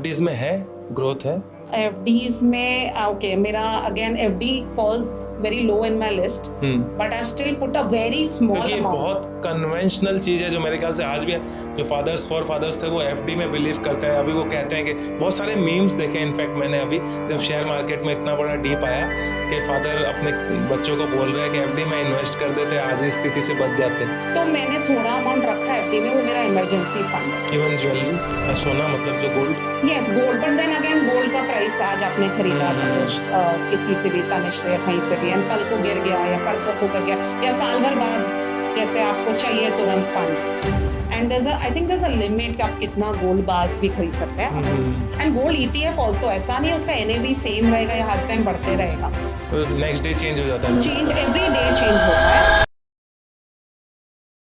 FDs में है growth है? एफडीज में ओके, मेरा again FD falls very low in my list, but I still put a very small क्योंकि बहुत कन्वेंशनल चीज है जो मेरे ख्याल से आज भी जो फादर्स थे वो एफडी में बिलीव करते हैं। अभी वो कहते हैं कि बहुत सारे मीम्स देखे, इनफैक्ट मैंने अभी जब शेयर मार्केट में इतना बड़ा डीप आया कि फादर अपने बच्चों को बोल रहे हैं कि एफडी में इन्वेस्ट कर देते, आज इस स्थिति से बच जाते। तो मैंने थोड़ा अमाउंट रखा एफडी में, वो मेरा इमरजेंसी फंड है। इवन ज्वेलरी, सोना, मतलब जो gold? Yes, gold, but then again gold का प्राइस आज आपने खरीदा सपोज किसी से भी, तनिष्क या कहीं से भी, एंड कल को गिर गया या परसों को गिर गया या साल भर बाद जैसे आपको चाहिए तुरंत fund, and I think there is a limit कि आप कितना गोल्ड बार्स भी खरीद सकते हैं। एंड गोल्ड ईटीएफ आल्सो ऐसा नहीं है उसका एनएवी सेम रहेगा या हर टाइम बढ़ते रहेगा, नेक्स्ट डे चेंज हो जाता है, चेंज एवरी डे चेंज होता है।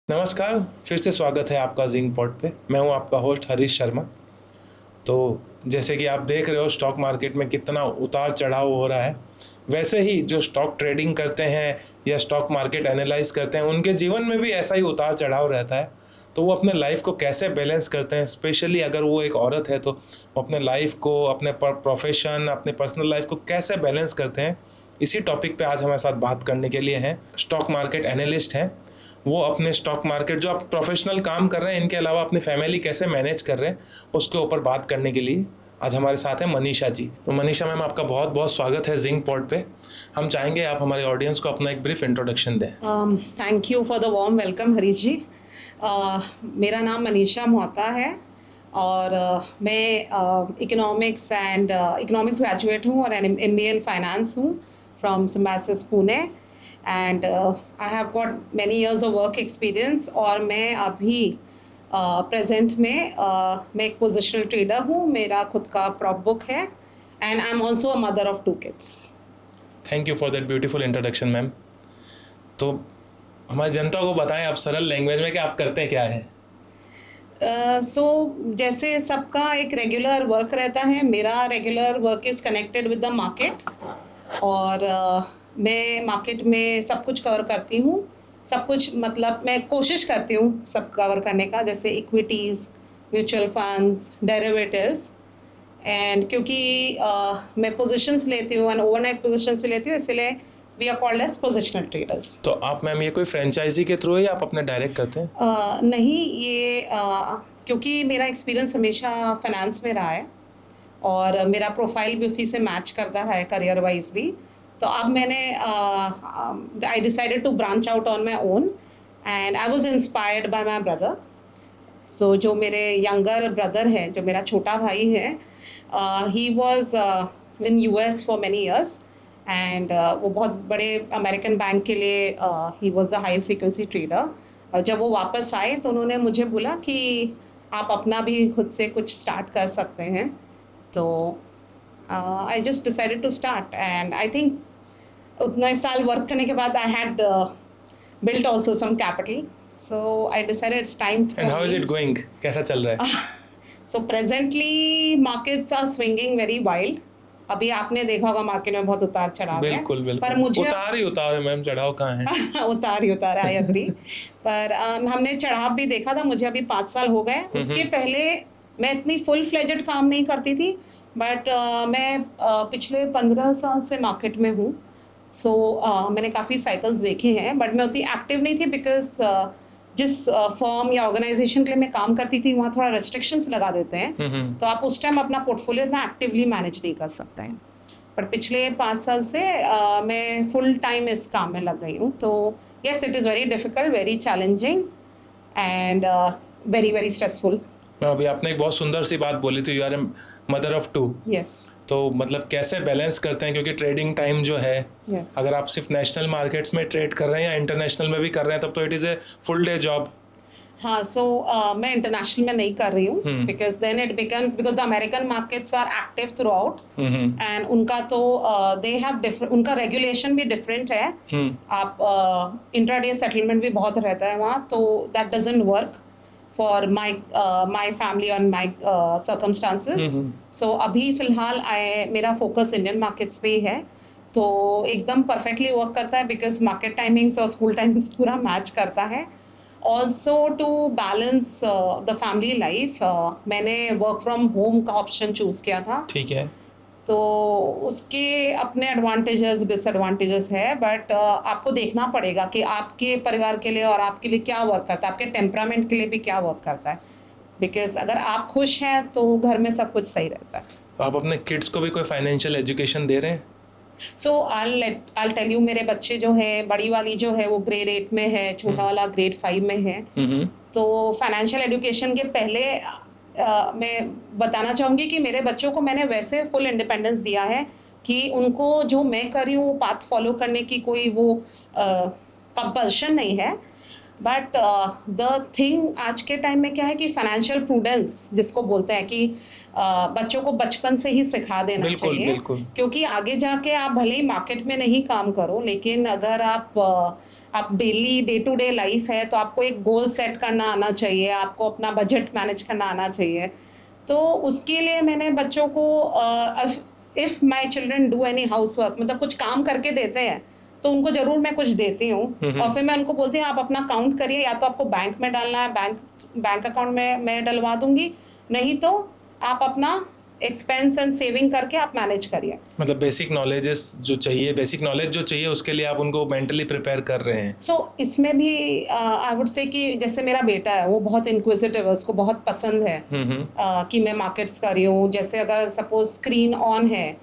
नमस्कार, फिर से स्वागत है आपका जिंक पॉड पे। मैं हूं आपका होस्ट हरीश शर्मा। तो जैसे कि आप देख रहे हो स्टॉक मार्केट में कितना उतार चढ़ाव हो रहा है, वैसे ही जो स्टॉक ट्रेडिंग करते हैं या स्टॉक मार्केट एनालाइज करते हैं उनके जीवन में भी ऐसा ही उतार चढ़ाव रहता है। तो वो अपने लाइफ को कैसे बैलेंस करते हैं, स्पेशली अगर वो एक औरत है तो वो अपने लाइफ को, अपने प्रोफेशन, अपने पर्सनल लाइफ को कैसे बैलेंस करते हैं, इसी टॉपिक पे आज हमारे साथ बात करने के लिए हैं स्टॉक मार्केट एनालिस्ट हैं। वो अपने स्टॉक मार्केट जो आप प्रोफेशनल काम कर रहे हैं इनके अलावा अपनी फैमिली कैसे मैनेज कर रहे हैं उसके ऊपर बात करने के लिए आज हमारे साथ हैं मनीषा जी। तो मनीषा मैम, आपका बहुत बहुत स्वागत है जिंक पॉड पे। हम चाहेंगे आप हमारे ऑडियंस को अपना एक ब्रीफ इंट्रोडक्शन दें। Thank you for the warm welcome Harish ji. मेरा नाम मनीषा मोहता है और मैं इकोनॉमिक्स ग्रेजुएट हूँ और MBA इन फाइनेंस हूँ from symbiosis Pune, and I have got many years of work experience. और मैं अभी प्रेजेंट में मैं एक पोजिशनल ट्रेडर हूँ, मेरा खुद का प्रॉप बुक है, and I am also a mother of 2 kids. Thank you for that beautiful introduction ma'am. तो हमारी जनता को बताएं आप सरल लैंग्वेज में कि आप करते क्या है। जैसे सबका एक रेगुलर वर्क रहता है, मेरा regular work is connected with the market, और मैं मार्केट में सब कुछ कवर करती हूँ। सब कुछ मतलब मैं कोशिश करती हूँ सब कवर करने का, जैसे equities, mutual funds, derivatives, and क्योंकि मैं पोजीशंस लेती हूँ एंड ओवरनाइट पोजीशंस भी लेती हूँ, इसलिए we are called as positional traders. तो आप मैम ये कोई फ्रेंचाइजी के थ्रू है या आप अपने डायरेक्ट करते हैं? नहीं, ये क्योंकि मेरा एक्सपीरियंस हमेशा फाइनेंस में रहा है और मेरा प्रोफाइल भी उसी से मैच करता रहा है करियर वाइज भी। तो अब मैंने I decided to branch out on my own, and I was inspired by my brother. तो जो मेरे यंगर ब्रदर है, जो मेरा छोटा भाई है, he was in US for many years, and वो बहुत बड़े अमेरिकन बैंक के लिए he was a high frequency trader. जब वो वापस आए तो उन्होंने मुझे बोला कि आप अपना भी खुद से कुछ स्टार्ट कर सकते हैं। तो I just decided to start, and I think उतने साल वर्क करने के बाद I had built also some capital, so I decided it's time for And how is it going? कैसा चल रहा है? So presently markets are swinging very wild. अभी आपने देखा होगा मार्केट में बहुत उतार चढ़ाव है। बिल्कुल बिल्कुल, पर मुझे उतार ही उतार है मैम, चढ़ाव कहाँ है? उतार ही उतार है, आई एग्री। पर हमने चढ़ाव भी देखा था। मुझे अभी 5 साल हो गए। उसके पहले मैं इतनी फुल फ्लेजेड काम नहीं करती थी, बट मैं पिछले 15 साल से मार्केट में हूँ। सो मैंने काफ़ी साइकिल्स देखे हैं, बट मैं उतनी एक्टिव नहीं थी बिकॉज जिस फर्म या ऑर्गेनाइजेशन के लिए मैं काम करती थी वहाँ थोड़ा रेस्ट्रिक्शंस लगा देते हैं, तो आप उस टाइम अपना पोर्टफोलियो इतना एक्टिवली मैनेज नहीं कर सकते हैं। पर पिछले 5 साल से मैं फुल टाइम इस काम में लग गई हूँ। तो yes, it is very difficult, very challenging, and very very stressful. अभी आपने एक बहुत सुंदर सी बात बोली थी, you are a mother of 2। Yes. तो मतलब कैसे बैलेंस करते हैं, क्योंकि ट्रेडिंग टाइम जो है, अगर आप सिर्फ नेशनल मार्केट्स में ट्रेड कर रहे हैं या इंटरनेशनल में भी कर रहे हैं तब तो it is a full day job. हाँ, सो मैं इंटरनेशनल में नहीं कर रही हूँ because then it becomes, because the American markets are active throughout, and उनका तो दे हैव डिफरेंट, उनका रेगुलेशन भी डिफरेंट है। आप इंट्राडे सेटलमेंट भी बहुत रहता है वहाँ, तो that doesn't work for my family and my circumstances. So अभी फ़िलहाल मेरा फोकस इंडियन मार्केट्स पे ही है, तो एकदम परफेक्टली वर्क करता है बिकॉज मार्केट टाइमिंग्स और स्कूल टाइमिंग्स पूरा मैच करता है। Also to balance the family life मैंने वर्क फ्रॉम होम का ऑप्शन चूज़ किया था। ठीक है। तो उसके अपने एडवांटेजेस डिसएडवांटेजेस है, बट आपको देखना पड़ेगा कि आपके परिवार के लिए और आपके लिए क्या वर्क करता है, आपके टेम्परामेंट के लिए भी क्या वर्क करता है। बिकॉज अगर आप खुश हैं तो घर में सब कुछ सही रहता है। तो आप अपने किड्स को भी कोई फाइनेंशियल एजुकेशन दे रहे हैं? सो I'll टेल यू, मेरे बच्चे जो है, बड़ी वाली जो है वो ग्रेड 8 में है, छोटा वाला ग्रेड 5 में है। तो फाइनेंशियल एजुकेशन के पहले मैं बताना चाहूँगी कि मेरे बच्चों को मैंने वैसे फुल इंडिपेंडेंस दिया है कि उनको जो मैं कर रही हूँ वो पाथ फॉलो करने की कोई वो कंपल्शन नहीं है। बट द थिंग आज के टाइम में क्या है कि फाइनेंशियल प्रूडेंस जिसको बोलते हैं कि बच्चों को बचपन से ही सिखा देना चाहिए। बिल्कुल। क्योंकि आगे जाके आप भले ही मार्केट में नहीं काम करो, लेकिन अगर आप daily day to day life है तो आपको एक गोल सेट करना आना चाहिए, आपको अपना बजट मैनेज करना आना चाहिए। तो उसके लिए मैंने बच्चों को if my children do any house work, मतलब कुछ काम करके देते हैं तो उनको ज़रूर मैं कुछ देती हूँ। और फिर मैं उनको बोलती हूँ आप अपना काउंट करिए, या तो आपको बैंक में डालना है, बैंक अकाउंट में मैं डलवा दूंगी, नहीं तो आप अपना एक्सपेंस एंड सेविंग करके आप मैनेज करिए। मतलब बेसिक नॉलेज जो चाहिए उसके लिए आप उनको मेंटली प्रिपेयर कर रहे हैं। सो इसमें भी आई वुड से कि जैसे मेरा बेटा है वो बहुत इंक्विजिटिव है, उसको बहुत पसंद है कि मैं मार्केट्स कर रही हूँ। जैसे अगर सपोज स्क्रीन ऑन है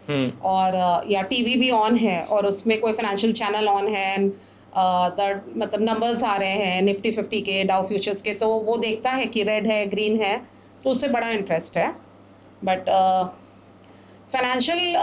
और या टीवी भी ऑन है और उसमें कोई फाइनेंशियल चैनल ऑन है, मतलब नंबर्स आ रहे हैं निफ्टी 50 के, डाउ फ्यूचर्स के, तो वो देखता है कि रेड है ग्रीन है, तो उससे बड़ा इंटरेस्ट है। बट फाइनेंशियल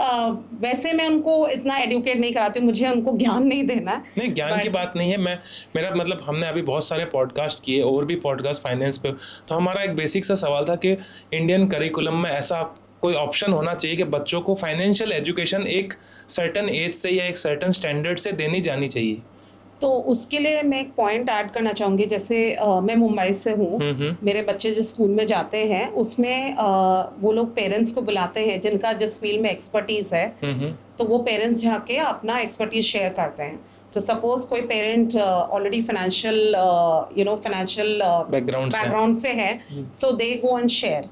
वैसे मैं उनको इतना एडुकेट नहीं कराती हूँ, मुझे उनको ज्ञान नहीं देना है। नहीं, ज्ञान की बात नहीं है। मेरा मतलब हमने अभी बहुत सारे पॉडकास्ट किए और भी पॉडकास्ट फाइनेंस पे, तो हमारा एक बेसिक सा सवाल था कि इंडियन करिकुलम में ऐसा कोई ऑप्शन होना चाहिए कि बच्चों को फाइनेंशियल एजुकेशन एक सर्टन एज से या एक सर्टन स्टैंडर्ड से देनी जानी चाहिए। तो उसके लिए मैं एक पॉइंट ऐड करना चाहूँगी। जैसे मैं मुंबई से हूँ, मेरे बच्चे जिस स्कूल में जाते हैं उसमें वो लोग पेरेंट्स को बुलाते हैं जिनका जिस फील्ड में एक्सपर्टीज है, तो वो पेरेंट्स जाके अपना एक्सपर्टीज शेयर करते हैं। तो सपोज कोई पेरेंट ऑलरेडी फाइनेंशियल बैकग्राउंड से है, सो दे गो एंड शेयर।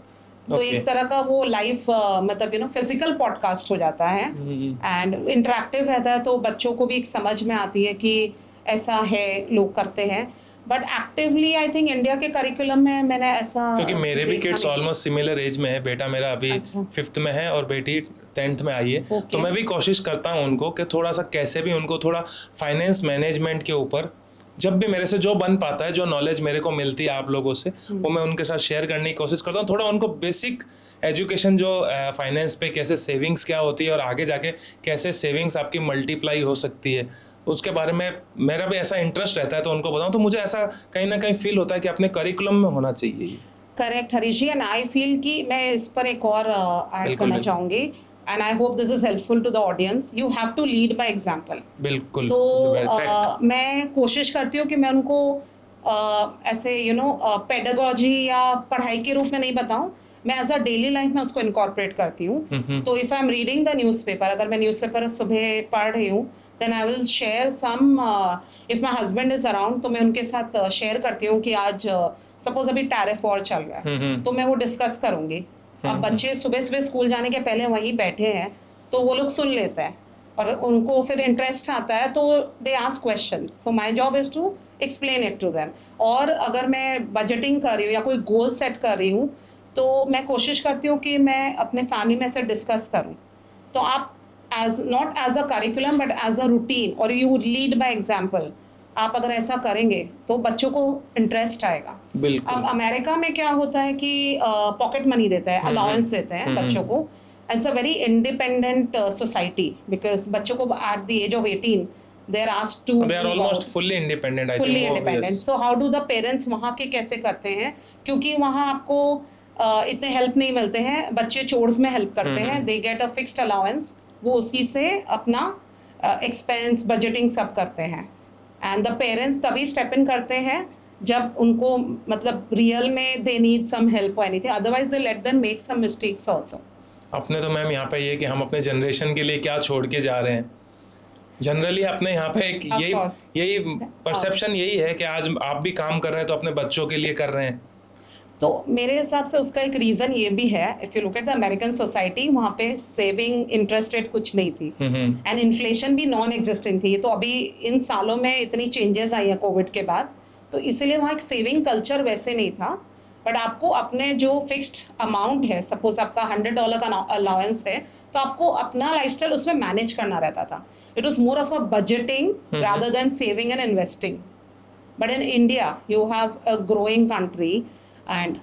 तो एक तरह का वो लाइव मतलब फिजिकल पॉडकास्ट हो जाता है एंड इंटरेक्टिव रहता है, तो बच्चों को भी एक समझ में आती है कि ऐसा है, लोग करते हैं। But actively I think India के करिकुलम में मैंने ऐसा, क्योंकि मेरे भी किड्स ऑलमोस्ट सिमिलर एज में है। बेटा मेरा अभी 5th में है और बेटी 10th में आई है। तो मैं भी कोशिश करता हूँ उनको कि थोड़ा सा कैसे भी उनको थोड़ा फाइनेंस मैनेजमेंट के ऊपर, जब भी मेरे से जो बन पाता है, जो नॉलेज मेरे को मिलती है आप लोगों से, वो मैं उनके साथ शेयर करने की कोशिश करता हूँ। थोड़ा उनको बेसिक एजुकेशन जो फाइनेंस पे कैसे सेविंग्स क्या होती है और आगे जाके कैसे सेविंग्स आपकी मल्टीप्लाई हो सकती है, उसके बारे में मेरा भी ऐसा इंटरेस्ट रहता है, तो उनको बताऊँ। तो मुझे ऐसा कहीं ना कहीं फील होता है कि अपने करिकुलम में होना चाहिए। Correct Harish ji, and I feel कि मैं इस पर एक और ऐड करना चाहूँगी, and I hope this is helpful to the audience. You have to lead by example. बिल्कुल। तो मैं कोशिश करती हूँ कि मैं उनको ऐसे पेडागॉजी या पढ़ाई के रूप में नहीं बताऊँ, मैं एज अ डेली लाइफ में उसको इनकॉर्पोरेट करती हूँ। तो if I am reading the newspaper, अगर मैं न्यूज़पेपर सुबह पढ़ रही हूँ, then I will share some, if my husband is around तो मैं उनके साथ शेयर करती हूँ कि आज सपोज अभी टैरिफ वॉर चल रहा है, तो मैं वो डिस्कस करूँगी। अब बच्चे सुबह सुबह स्कूल जाने के पहले वहीं बैठे हैं, तो वो लोग सुन लेते हैं और उनको फिर इंटरेस्ट आता है, तो they ask questions. So my job is to explain it to them. और अगर मैं बजटिंग कर रही हूँ या कोई गोल सेट कर रही हूँ, तो मैं कोशिश करती हूँ कि मैं अपने फैमिली में से डिस्कस करूँ। तो आप not as a curriculum but as a routine, और यू लीड बाय एग्जाम्पल, आप अगर ऐसा करेंगे तो बच्चों को इंटरेस्ट आएगा। अब अमेरिका में क्या होता है कि पॉकेट मनी देता है, अलाउंस देते हैं बच्चों को। It's a very independent society, because बच्चों को at the age of 18 they are asked to, they are almost fully independent, I fully think. independent. Yes. So how do the parents वहाँ के कैसे करते हैं, क्योंकि वहाँ आपको इतने हेल्प नहीं मिलते हैं, बच्चे चोर्स में हेल्प करते हैं, they get a fixed allowance, वो उसी से अपना एक्सपेंस बजटिंग सब करते हैं। एंड द पेरेंट्स तभी स्टेप इन करते हैं जब उनको मतलब रियल में दे नीड सम हेल्प और anything, otherwise they let them make some mistakes also. अपने तो मैम यहाँ पे ये कि हम अपने जनरेशन के लिए क्या छोड़ के जा रहे हैं। जनरली अपने यहाँ पे एक Of यही course. यही परसेप्शन यही है कि आज आप भी काम कर रहे हैं तो अपने बच्चों के लिए कर रहे हैं। तो मेरे हिसाब से उसका एक रीज़न ये भी है, if you look at the American society, वहाँ पे सेविंग इंटरेस्ट रेट कुछ नहीं थी एंड इन्फ्लेशन भी नॉन एग्जिस्टिंग थी। तो अभी इन सालों में इतनी चेंजेस आई हैं कोविड के बाद, तो इसीलिए वहाँ एक सेविंग कल्चर वैसे नहीं था। बट आपको अपने जो फिक्स्ड अमाउंट है, सपोज आपका $100 का अलाउंस है, तो आपको अपना लाइफस्टाइल उसमें मैनेज करना रहता था। It was more of a budgeting rather than saving and investing. But in India you have a growing country and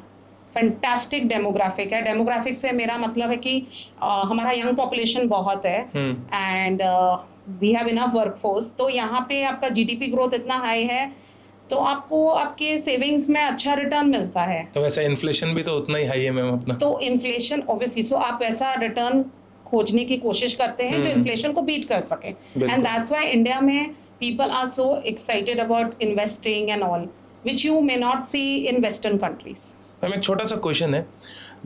fantastic demographic है। डेमोग्राफिक से मेरा मतलब है कि हमारा यंग पॉपुलेशन बहुत है and we have enough workforce. तो यहाँ पे आपका जीडीपी ग्रोथ इतना हाई है, तो आपको आपके सेविंग्स में अच्छा रिटर्न मिलता है। तो वैसे इन्फ्लेशन भी तो उतना ही हाई है मैम अपना। तो इन्फ्लेशन ऑब्वियसली, सो आप वैसा रिटर्न खोजने की कोशिश करते हैं जो इन्फ्लेशन को बीट कर सके। एंड दैट्स व्हाई इंडिया में people are so excited about investing and all, which you may not see in western countries. Ma'am एक छोटा सा क्वेश्चन है,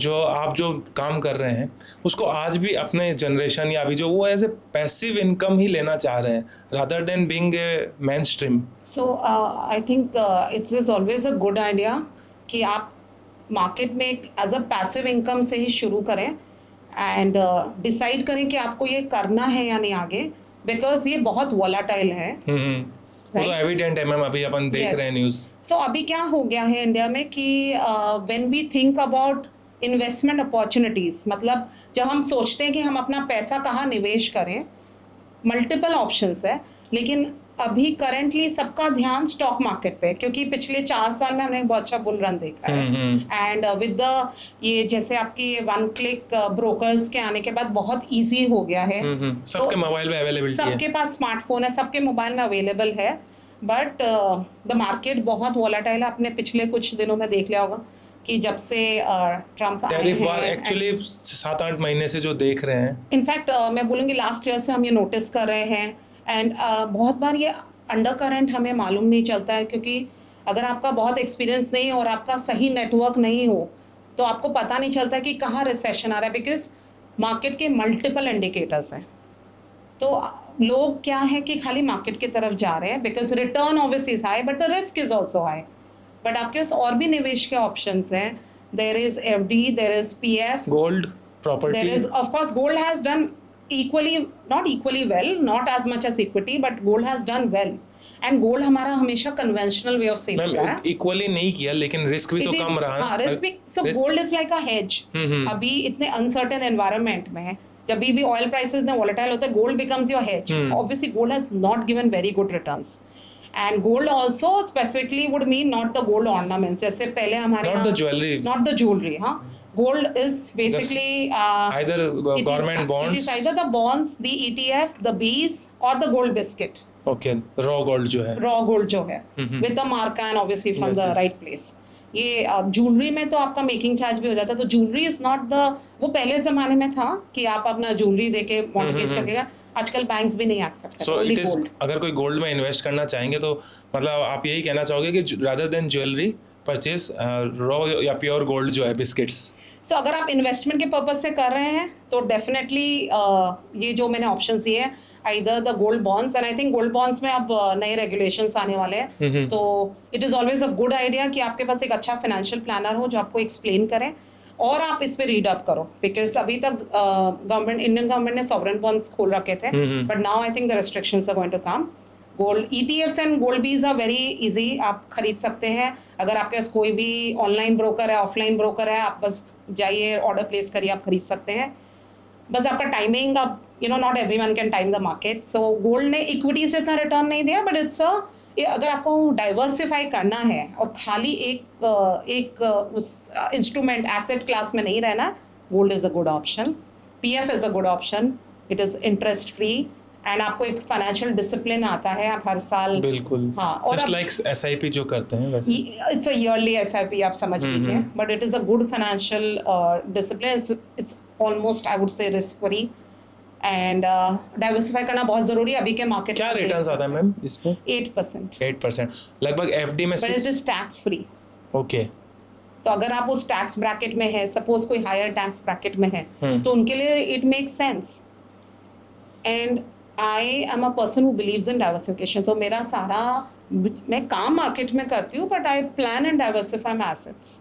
जो आप जो काम कर रहे हैं उसको आज भी अपने जनरेशन या अभी जो वो एज ए पैसिव इनकम ही लेना चाह रहे हैं rather than being a main stream. So I think it's is always a good idea कि आप मार्केट में एक एज अ पैसिव इनकम से ही शुरू करें एंड डिसाइड करें कि आपको ये करना है या नहीं आगे, बिकॉज ये बहुत वॉलाटाइल है। वो तो एविडेंट है मैम, अभी अपन देख रहे हैं न्यूज़। सो अभी क्या हो गया है इंडिया में कि when we think about investment opportunities, मतलब जब हम सोचते हैं कि हम अपना पैसा कहाँ निवेश करें, मल्टीपल ऑप्शंस है, लेकिन अभी करेंटली सबका ध्यान स्टॉक मार्केट पे है, क्योंकि पिछले 4 साल में हमने एक बहुत अच्छा बुल रन देखा है एंड विद द ये जैसे आपकी वन क्लिक ब्रोकर्स के आने के बाद बहुत इजी हो गया है। सबके मोबाइल में अवेलेबिलिटी है, सबके पास स्मार्टफोन है, सबके मोबाइल में अवेलेबल है। बट द मार्केट बहुत वॉलेटाइल है। आपने पिछले कुछ दिनों में देख लिया होगा कि जब से ट्रम्प टैरिफ वार एक्चुअली 7-8 महीने से जो देख रहे हैं, इनफैक्ट मैं बोलूँगी लास्ट ईयर से हम ये नोटिस कर रहे हैं एंड बहुत बार ये अंडर करंट हमें मालूम नहीं चलता है, क्योंकि अगर आपका बहुत एक्सपीरियंस नहीं और आपका सही नेटवर्क नहीं हो तो आपको पता नहीं चलता कि कहाँ रिसेशन आ रहा है, बिकॉज मार्केट के मल्टीपल इंडिकेटर्स हैं। तो लोग क्या है कि खाली मार्केट की तरफ जा रहे हैं because return obviously is high but the risk is also high. But आपके पास और भी निवेश के ऑप्शंस हैं। There is FD, there is PF, gold, property, there is of course gold has done equally, not equally well, not as much as equity, but gold has done well. And gold हमारा हमेशा conventional way of saving ma'am है। Equally नहीं किया, लेकिन risk भी तो कम रहा। हाँ, risk भी, so gold is like a hedge। अभी इतने uncertain environment में जब भी oil prices ने volatile होता है, gold becomes your hedge। Obviously gold has not given very good returns। And gold also specifically would mean not the gold ornaments, जैसे पहले हमारे not the jewelry, not the jewelry, हाँ। Gold is basically either government bonds, it is either the bonds, the ETFs, the Bs or the gold biscuit, okay, raw gold जो है, raw gold जो है with the mark and obviously from the right place। ये jewellery में तो आपका making charge भी हो जाता है, तो ज्वेलरी इज नॉट द, वो पहले जमाने में था कि आप अपना ज्वेलरी देके मॉर्गेज करके, आजकल बैंक्स भी नहीं आ सकते। so it is, अगर कोई गोल्ड में इन्वेस्ट करना चाहेंगे तो मतलब आप यही कहना चाहोगे कि rather than jewellery purchase raw या प्योर गोल्ड जो है, बिस्किट्स। सो अगर आप इन्वेस्टमेंट के पर्पज से कर रहे हैं तो डेफिनेटली ये जो मैंने ऑप्शन दिए हैं, either the gold bonds, and I think gold bonds में अब नए रेगुलेशंस आने वाले हैं, तो it is always a good idea कि आपके पास एक अच्छा फाइनेंशियल प्लानर हो जो आपको एक्सप्लेन करे और आप इस पे रीड अप करो। बिकॉज अभी तक गवर्नमेंट, इंडियन गवर्नमेंट ने सॉवरेन बॉन्ड्स खोल रखे थे, but now I think the restrictions are going to come. Gold ETFs and gold bees are very easy, आप खरीद सकते हैं। अगर आपके पास कोई भी ऑनलाइन ब्रोकर है, ऑफलाइन ब्रोकर है, आप बस जाइए, ऑर्डर प्लेस करिए, आप खरीद सकते हैं। बस आपका टाइमिंग, आप not everyone can time the market. So gold ने इक्विटी से इतना रिटर्न नहीं दिया, बट इट्स अगर आपको डाइवर्सिफाई करना है और खाली एक उस इंस्ट्रूमेंट एसेट क्लास में नहीं रहना, gold is a good option. PF is a good option, it is interest free and आपको एक फाइनेंशियल डिसिप्लिन आता है, आप हर साल, बिल्कुल, हाँ, और जस्ट लाइक SIP जो करते हैं वैसे, इट्स अ ईयरली SIP आप समझ लीजिए, but it is a good financial discipline. It's almost I would से रिस्क फ्री एंड डाइवर्सिफाई करना बहुत जरूरी है अभी के मार्केट। क्या रिटर्न्स आता है मैम इसमें? 8%। लगभग FD में 6। But it is tax free. Okay, तो अगर आप उस टैक्स ब्रैकेट में है, सपोज कोई हायर टैक्स ब्रैकेट में है, तो उनके लिए it makes sense. And I am a person who believes in diversification. तो मेरा सारा, मैं काम मार्केट में करती हूँ but I plan and diversify my assets,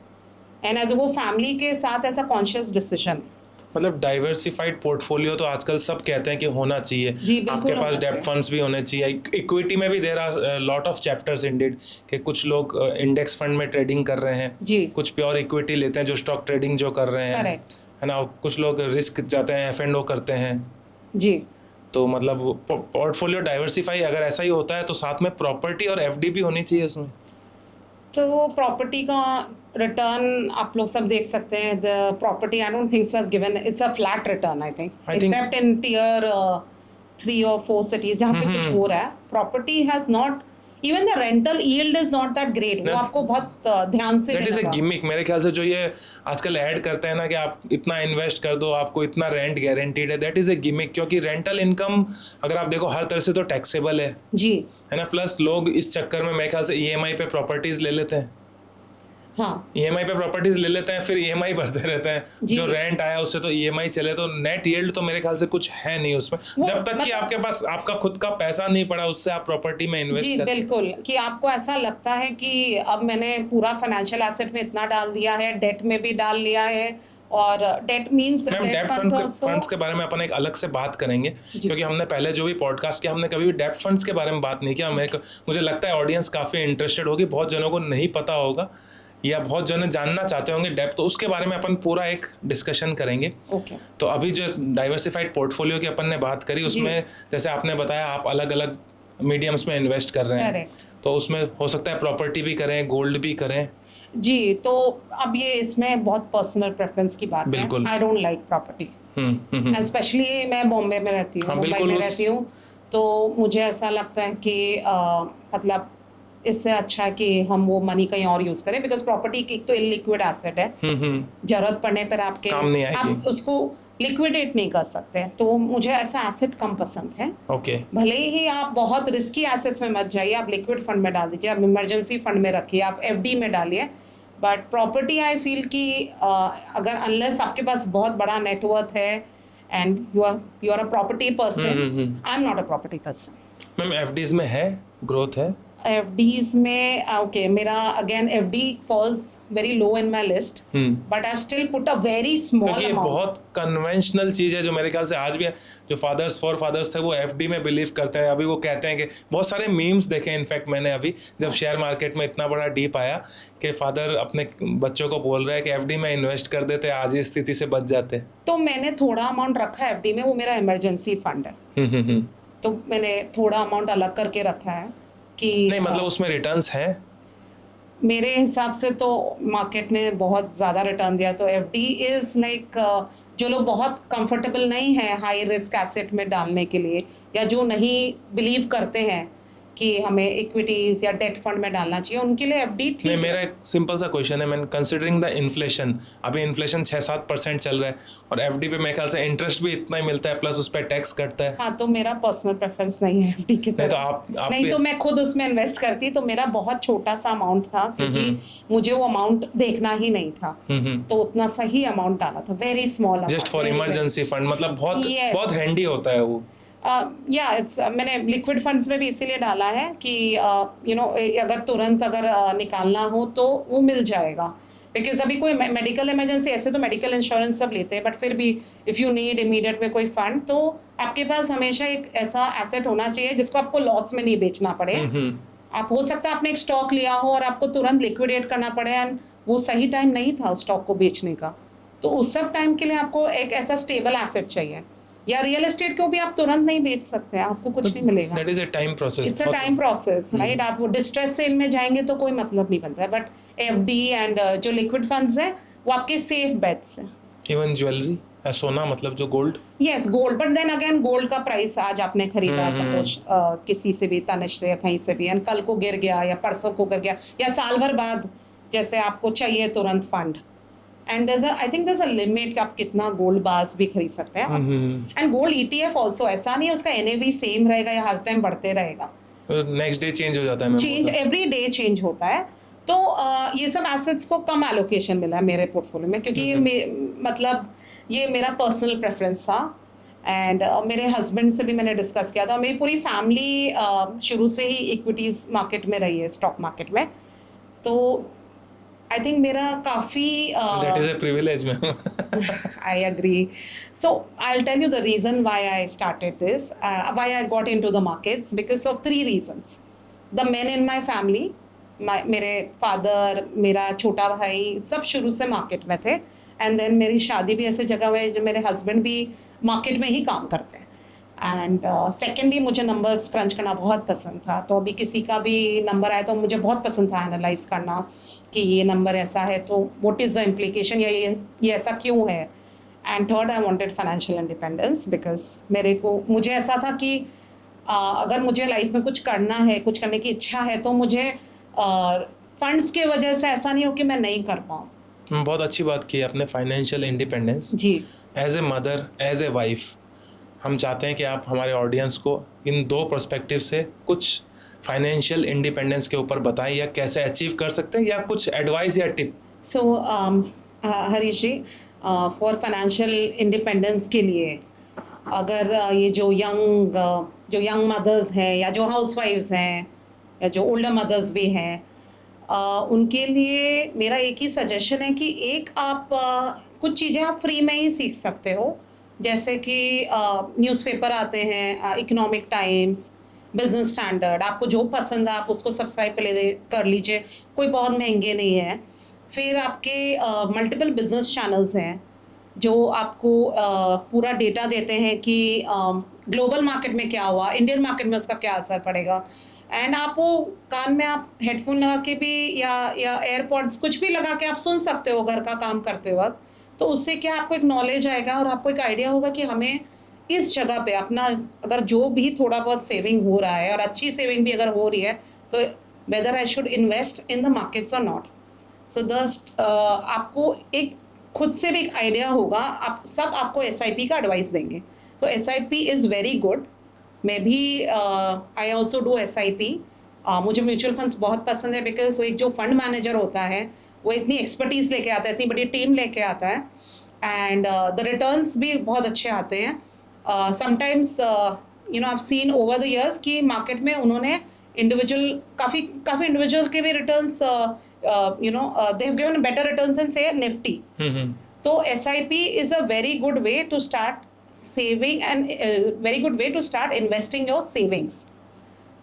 and as वो फैमिली के साथ ऐसा कॉन्शियस डिसीजन। मतलब डाइवर्सिफाइड पोर्टफोलियो तो आजकल सब कहते हैं कि होना चाहिए। जी, बिल्कुल आपके पास होना डेब्ट चाहिए। फंड्स भी होने चाहिए। इक्विटी में भी there are lot of chapters indeed कि कुछ लोग इंडेक्स फंड में ट्रेडिंग कर रहे हैं, जी, कुछ प्योर इक्विटी लेते हैं जो स्टॉक ट्रेडिंग जो कर रहे हैं, करेक्ट, है ना। कुछ लोग रिस्क जाते हैं, F&O करते हैं। जी। तो मतलब पोर्टफोलियो डाइवर्सिफाई अगर ऐसा ही होता है तो साथ में प्रॉपर्टी और FD भी होनी चाहिए उसमें। तो प्रॉपर्टी का रिटर्न आप लोग सब देख सकते हैं। The property I don't think so has given, it's a flat return I think, I think- except in tier 3 और 4 सिटीज जहाँ पे कुछ हो रहा है। Property has not, even the rental yield is not that great. वो No. आपको बहुत ध्यान से दैट इज ए लेना होगा। गिमिक मेरे ख्याल से, जो ये आजकल ऐड करते हैं ना कि आप इतना इन्वेस्ट कर दो आपको इतना रेंट गारंटीड है, दैट इज ए गिमिक। क्योंकि रेंटल इनकम अगर आप देखो हर तरह से तो टैक्सेबल जी, है ना। प्लस लोग इस चक्कर में मेरे ख्याल से EMI पे प्रॉपर्टीज ले लेते हैं, हाँ, EMI पे प्रॉपर्टीज ले लेते हैं, फिर EMI भरते रहते हैं। जी। जो रेंट आया उससे तो EMI चले, तो नेट यील्ड तो मेरे ख्याल से कुछ है नहीं उसमें, जब तक कि आपके पास आपका खुद का पैसा नहीं पड़ा उससे आप प्रॉपर्टी में जी, इन्वेस्ट कर। बिल्कुल। कि आपको ऐसा लगता है कि अब मैंने पूरा फाइनेंशियल एसेट में इतना डाल दिया है, डेट में भी डाल लिया है, और डेट मींस मैम डेब्ट फंड्स के बारे में अपन एक अलग से बात करेंगे, क्योंकि हमने पहले जो भी पॉडकास्ट किया हमने कभी भी डेब्ट फंड्स के बारे में बात नहीं किया। मुझे लगता है ऑडियंस काफ़ी इंटरेस्टेड होगी, बहुत जनों को नहीं पता होगा या बहुत जन जानना चाहते होंगे डेब्ट, तो उसके बारे में अपन पूरा एक डिस्कशन करेंगे। ओके। तो अभी जो डाइवर्सिफाइड पोर्टफोलियो की अपन ने बात करी उसमें जैसे आपने बताया आप अलग अलग मीडियम्स में इन्वेस्ट कर रहे हैं, करेक्ट। तो उसमें हो सकता है प्रॉपर्टी भी करें, गोल्ड भी करें। जी, तो अब ये इसमें बहुत पर्सनल प्रेफरेंस की बात है। बिल्कुल। I don't like property, and specially मैं बॉम्बे में रहती हूँ, हाँ, मुंबई बिल्कुल में रहती हूँ। तो मुझे ऐसा लगता है कि मतलब इससे अच्छा है कि हम वो मनी कहीं और यूज करें, बिकॉज प्रॉपर्टी की एक तो इलिक्विड एसेट है, जरूरत पड़ने पर आपके काम नहीं आएगी। आप उसको लिक्विडेट नहीं कर सकते। तो मुझे ऐसा एसेट कम पसंद है। ओके। भले ही आप बहुत रिस्की एसेट्स में मत जाइए, आप लिक्विड फंड में डाल दीजिए, आप इमरजेंसी फंड में रखिए, आप FD में डालिए, बट प्रॉपर्टी आई फील कि अगर अनलेस आपके पास बहुत बड़ा नेटवर्थ है and you are a property person, I am not a property person. Ma'am FDs में है ग्रोथ है? FDs में ओके, मेरा again FD falls very low in my list, but I still put a very small क्योंकि ये amount. बहुत conventional चीज़ है जो मेरे ख्याल से आज भी है। जो फादर्स थे वो FD में बिलीव करते हैं। अभी वो कहते हैं कि बहुत सारे मीम्स देखे इनफैक्ट मैंने अभी, जब शेयर मार्केट में इतना बड़ा डीप आया कि फादर अपने बच्चों को बोल रहा है कि FD में इन्वेस्ट कर देते, आज इस स्थिति से बच जाते। तो मैंने थोड़ा अमाउंट रखा है FD में, वो मेरा इमरजेंसी फंड है। तो मैंने थोड़ा अमाउंट अलग करके रखा है कि नहीं मतलब उसमें रिटर्न्स हैं? मेरे हिसाब से तो मार्केट ने बहुत ज़्यादा रिटर्न दिया। तो FD इज़ लाइक जो लोग बहुत कंफर्टेबल नहीं है हाई रिस्क एसेट में डालने के लिए, या जो नहीं बिलीव करते हैं कि हमें इक्विटीज या डेट फंड में डालना चाहिए, उनके लिए FD ठीक नहीं, है। मेरा एक सिंपल सा क्वेश्चन है, मैंने कंसिडरिंग द इन्फ्लेशन, अभी इन्फ्लेशन 6-7% चल रहा है और FD पे मेरे ख्याल से इंटरेस्ट भी इतना ही मिलता है, प्लस उस पर टैक्स कटता है। हाँ, तो मेरा पर्सनल प्रेफरेंस नहीं है FD की नहीं तो तरफ। आप नहीं तो मैं खुद उसमें इन्वेस्ट करती, तो मेरा बहुत छोटा सा अमाउंट था, क्योंकि मुझे वो अमाउंट देखना ही नहीं था, तो उतना सही अमाउंट डाला था, very small amount, just for emergency fund, मतलब बहुत Yes. बहुत हैंडी होता है वो। या इट्स मैंने लिक्विड फंड्स में भी इसीलिए डाला है कि यू नो अगर तुरंत अगर निकालना हो तो वो मिल जाएगा, बिकॉज अभी कोई मेडिकल इमरजेंसी, ऐसे तो मेडिकल इंश्योरेंस सब लेते हैं, बट फिर भी इफ़ यू नीड इमीडिएट में कोई फंड, तो आपके पास हमेशा एक ऐसा एसेट होना चाहिए जिसको आपको लॉस में नहीं बेचना पड़े। आप हो सकता है आपने एक स्टॉक लिया हो और आपको तुरंत लिक्विडेट करना पड़े, एंड वो सही टाइम नहीं था उस स्टॉक को बेचने का, तो उस सब टाइम के लिए आपको एक ऐसा स्टेबल एसेट चाहिए। या रियल एस्टेट को भी आप तुरंत नहीं बेच सकते हैं, आपको कुछ नहीं मिलेगा। That is a time process, it's a time process, right. आप वो डिस्ट्रेस सेल में जाएंगे तो कोई मतलब नहीं बनता है, बट FD एंड जो लिक्विड फंड्स हैं वो आपके सेफ बेट्स हैं। इवन ज्वेलरी, सोना, मतलब जो gold. Yes, gold, but then again gold का प्राइस आज आपने खरीदा सपोज किसी से भी, तनिष्क से या कहीं से भी, एंड कल को गिर गया या परसों को गिर गया या साल भर बाद जैसे आपको चाहिए तुरंत fund, and I think there is a limit कि आप कितना गोल्ड बार्स भी खरीद सकते हैं। एंड गोल्ड ETF ऑल्सो ऐसा नहीं है उसका NAV सेम रहेगा या हर टाइम बढ़ते रहेगा, नेक्स्ट डे चेंज हो जाता है। चेंज एवरी डे चेंज होता है। तो ये सब एसेट्स को कम एलोकेशन मिला है मेरे पोर्टफोलियो में, क्योंकि ये मतलब ये मेरा पर्सनल प्रेफरेंस था। एंड मेरे हस्बैंड से भी मैंने डिस्कस किया था। मेरी पूरी फैमिली शुरू से ही इक्विटीज़ मार्केट में रही है, स्टॉक मार्केट में। तो आई थिंक मेरा काफ़ी that is a privilege ma'am. I agree. So I'll tell you the reason why I started this, why I got into the markets, because of 3 reasons. The men in my family, मेरे father, मेरा छोटा भाई, सब शुरू से market में थे। And then मेरी शादी भी ऐसे जगह हुई जो मेरे हस्बैंड भी मार्केट में ही काम करते हैं। एंड सेकेंडली मुझे नंबर्स क्रंच करना बहुत पसंद था। तो अभी किसी का भी नंबर आया तो मुझे बहुत पसंद था एनालाइज करना कि ये नंबर ऐसा है तो व्हाट इज़ द इम्प्लीकेशन, या ये ऐसा क्यों है। And third, I wanted financial independence, because मुझे ऐसा था कि अगर मुझे लाइफ में कुछ करना है, कुछ करने की इच्छा है, तो मुझे फंड्स के वजह से ऐसा नहीं हो कि मैं नहीं कर पाऊँ। बहुत अच्छी बात की आपने, फाइनेंशियल इंडिपेंडेंस। जी, as a mother, as a wife, हम चाहते हैं कि आप हमारे ऑडियंस को इन 2 पर्सपेक्टिव से कुछ फाइनेंशियल इंडिपेंडेंस के ऊपर बताएं, या कैसे अचीव कर सकते हैं, या कुछ एडवाइस या tip. So Harish ji, for financial independence के लिए अगर ये जो यंग मदर्स हैं, या जो हाउसवाइफ्स हैं, या जो ओल्डर मदर्स भी हैं, उनके लिए मेरा एक ही सजेशन है कि एक आप कुछ चीज़ें आप फ्री में ही सीख सकते हो। जैसे कि न्यूज़पेपर आते हैं, इकोनॉमिक टाइम्स, बिजनेस स्टैंडर्ड, आपको जो पसंद है आप उसको सब्सक्राइब कर लीजिए, कोई बहुत महंगे नहीं है। फिर आपके मल्टीपल बिजनेस चैनल्स हैं जो आपको पूरा डेटा देते हैं कि ग्लोबल मार्केट में क्या हुआ, इंडियन मार्केट में उसका क्या असर पड़ेगा। एंड आप वो कान में आप हेडफोन लगा के भी या एयरपॉड्स कुछ भी लगा के आप सुन सकते हो घर का काम करते वक्त। तो उससे क्या आपको एक नॉलेज आएगा और आपको एक आइडिया होगा कि हमें इस जगह पे अपना, अगर जो भी थोड़ा बहुत सेविंग हो रहा है और अच्छी सेविंग भी अगर हो रही है, तो whether I should invest in the markets और नॉट। सो आपको एक खुद से भी एक आइडिया होगा। आपको SIP का एडवाइस देंगे। तो SIP इज़ वेरी गुड। मैं भी आई ऑल्सो डू SIP। मुझे म्यूचुअल फंड्स बहुत पसंद है, बिकॉज एक जो फंड मैनेजर होता है वो इतनी एक्सपर्टीज़ लेके आता है, इतनी बड़ी टीम लेके आता है, एंड द रिटर्न्स भी बहुत अच्छे आते हैं। Sometimes I've seen over the years कि मार्केट में उन्होंने इंडिविजुअल काफ़ी इंडिविजुअल के भी returns they have given better returns than say Nifty. तो SIP is a very good way to start saving and very good way to start investing your savings.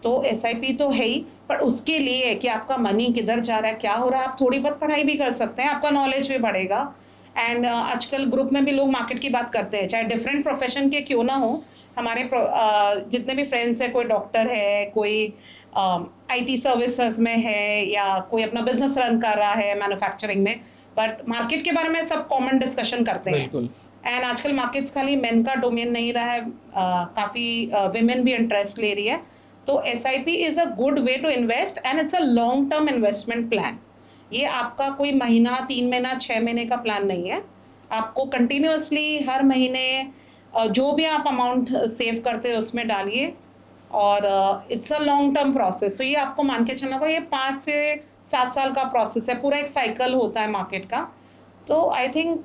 तो SIP तो है ही, पर उसके लिए कि आपका मनी किधर जा रहा है, क्या हो रहा है, आप थोड़ी बहुत पढ़ाई भी कर सकते हैं, आपका नॉलेज भी बढ़ेगा। एंड आजकल ग्रुप में भी लोग मार्केट की बात करते हैं, चाहे डिफरेंट प्रोफेशन के क्यों ना हो। हमारे जितने भी फ्रेंड्स हैं, कोई डॉक्टर है, कोई IT सर्विसेज में है, या कोई अपना बिजनेस रन कर रहा है मैन्युफैक्चरिंग में, बट मार्केट के बारे में सब कॉमन डिस्कशन करते हैं। एंड आजकल मार्केट्स खाली मेन का डोमेन नहीं रहा है, काफ़ी विमेन भी इंटरेस्ट ले रही है। तो SIP is a good way to invest, and it's a long term investment plan. ये आपका कोई महीना, 3 महीना, 6 महीने का प्लान नहीं है। आपको कंटिन्यूसली हर महीने जो भी आप अमाउंट सेव करते हो उसमें डालिए, और it's a long term process. तो ये आपको मान के चलना होगा, ये 5 से 7 साल का प्रोसेस है, पूरा एक साइकिल होता है मार्केट का। तो आई थिंक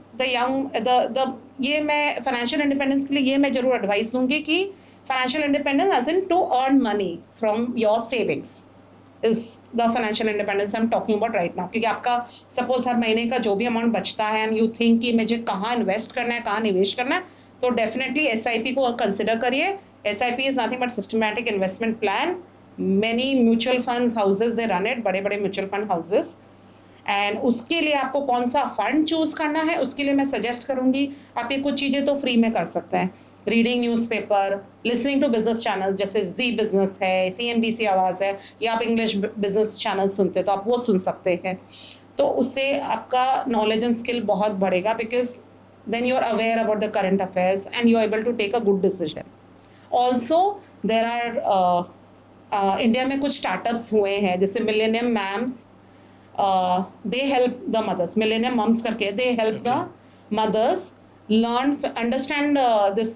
ये मैं फाइनेंशियल इंडिपेंडेंस के लिए ये मैं ज़रूर एडवाइस दूंगी कि financial independence as in to earn money from your savings is the financial independence I am talking about right now. क्योंकि आपका सपोज हर महीने का जो भी अमाउंट बचता है, एंड यू थिंक कि मुझे कहाँ इन्वेस्ट करना है, कहाँ निवेश करना है, तो डेफिनेटली SIP को कंसिडर करिए। SIP is nothing but systematic investment plan. Many mutual funds houses they run it, बड़े बड़े म्यूचुअल फंड हाउसेज। एंड उसके लिए आपको कौन सा फंड चूज़ करना है, उसके लिए मैं सजेस्ट करूँगी आप ये कुछ चीज़ें तो फ्री में कर सकते हैं। Reading newspaper, listening to business channel जैसे जी बिजनेस है, CNBC आवाज़ है, या आप इंग्लिश बिजनेस चैनल सुनते हैं तो आप वो सुन सकते हैं। तो उससे आपका नॉलेज एंड स्किल बहुत बढ़ेगा, because then you are aware about the current affairs and you are able to take a good decision. Also there are India में कुछ स्टार्टअप्स हुए हैं, जैसे Millennium Mums, they help the mothers, millennium moms करके, they help the mothers learn, understand this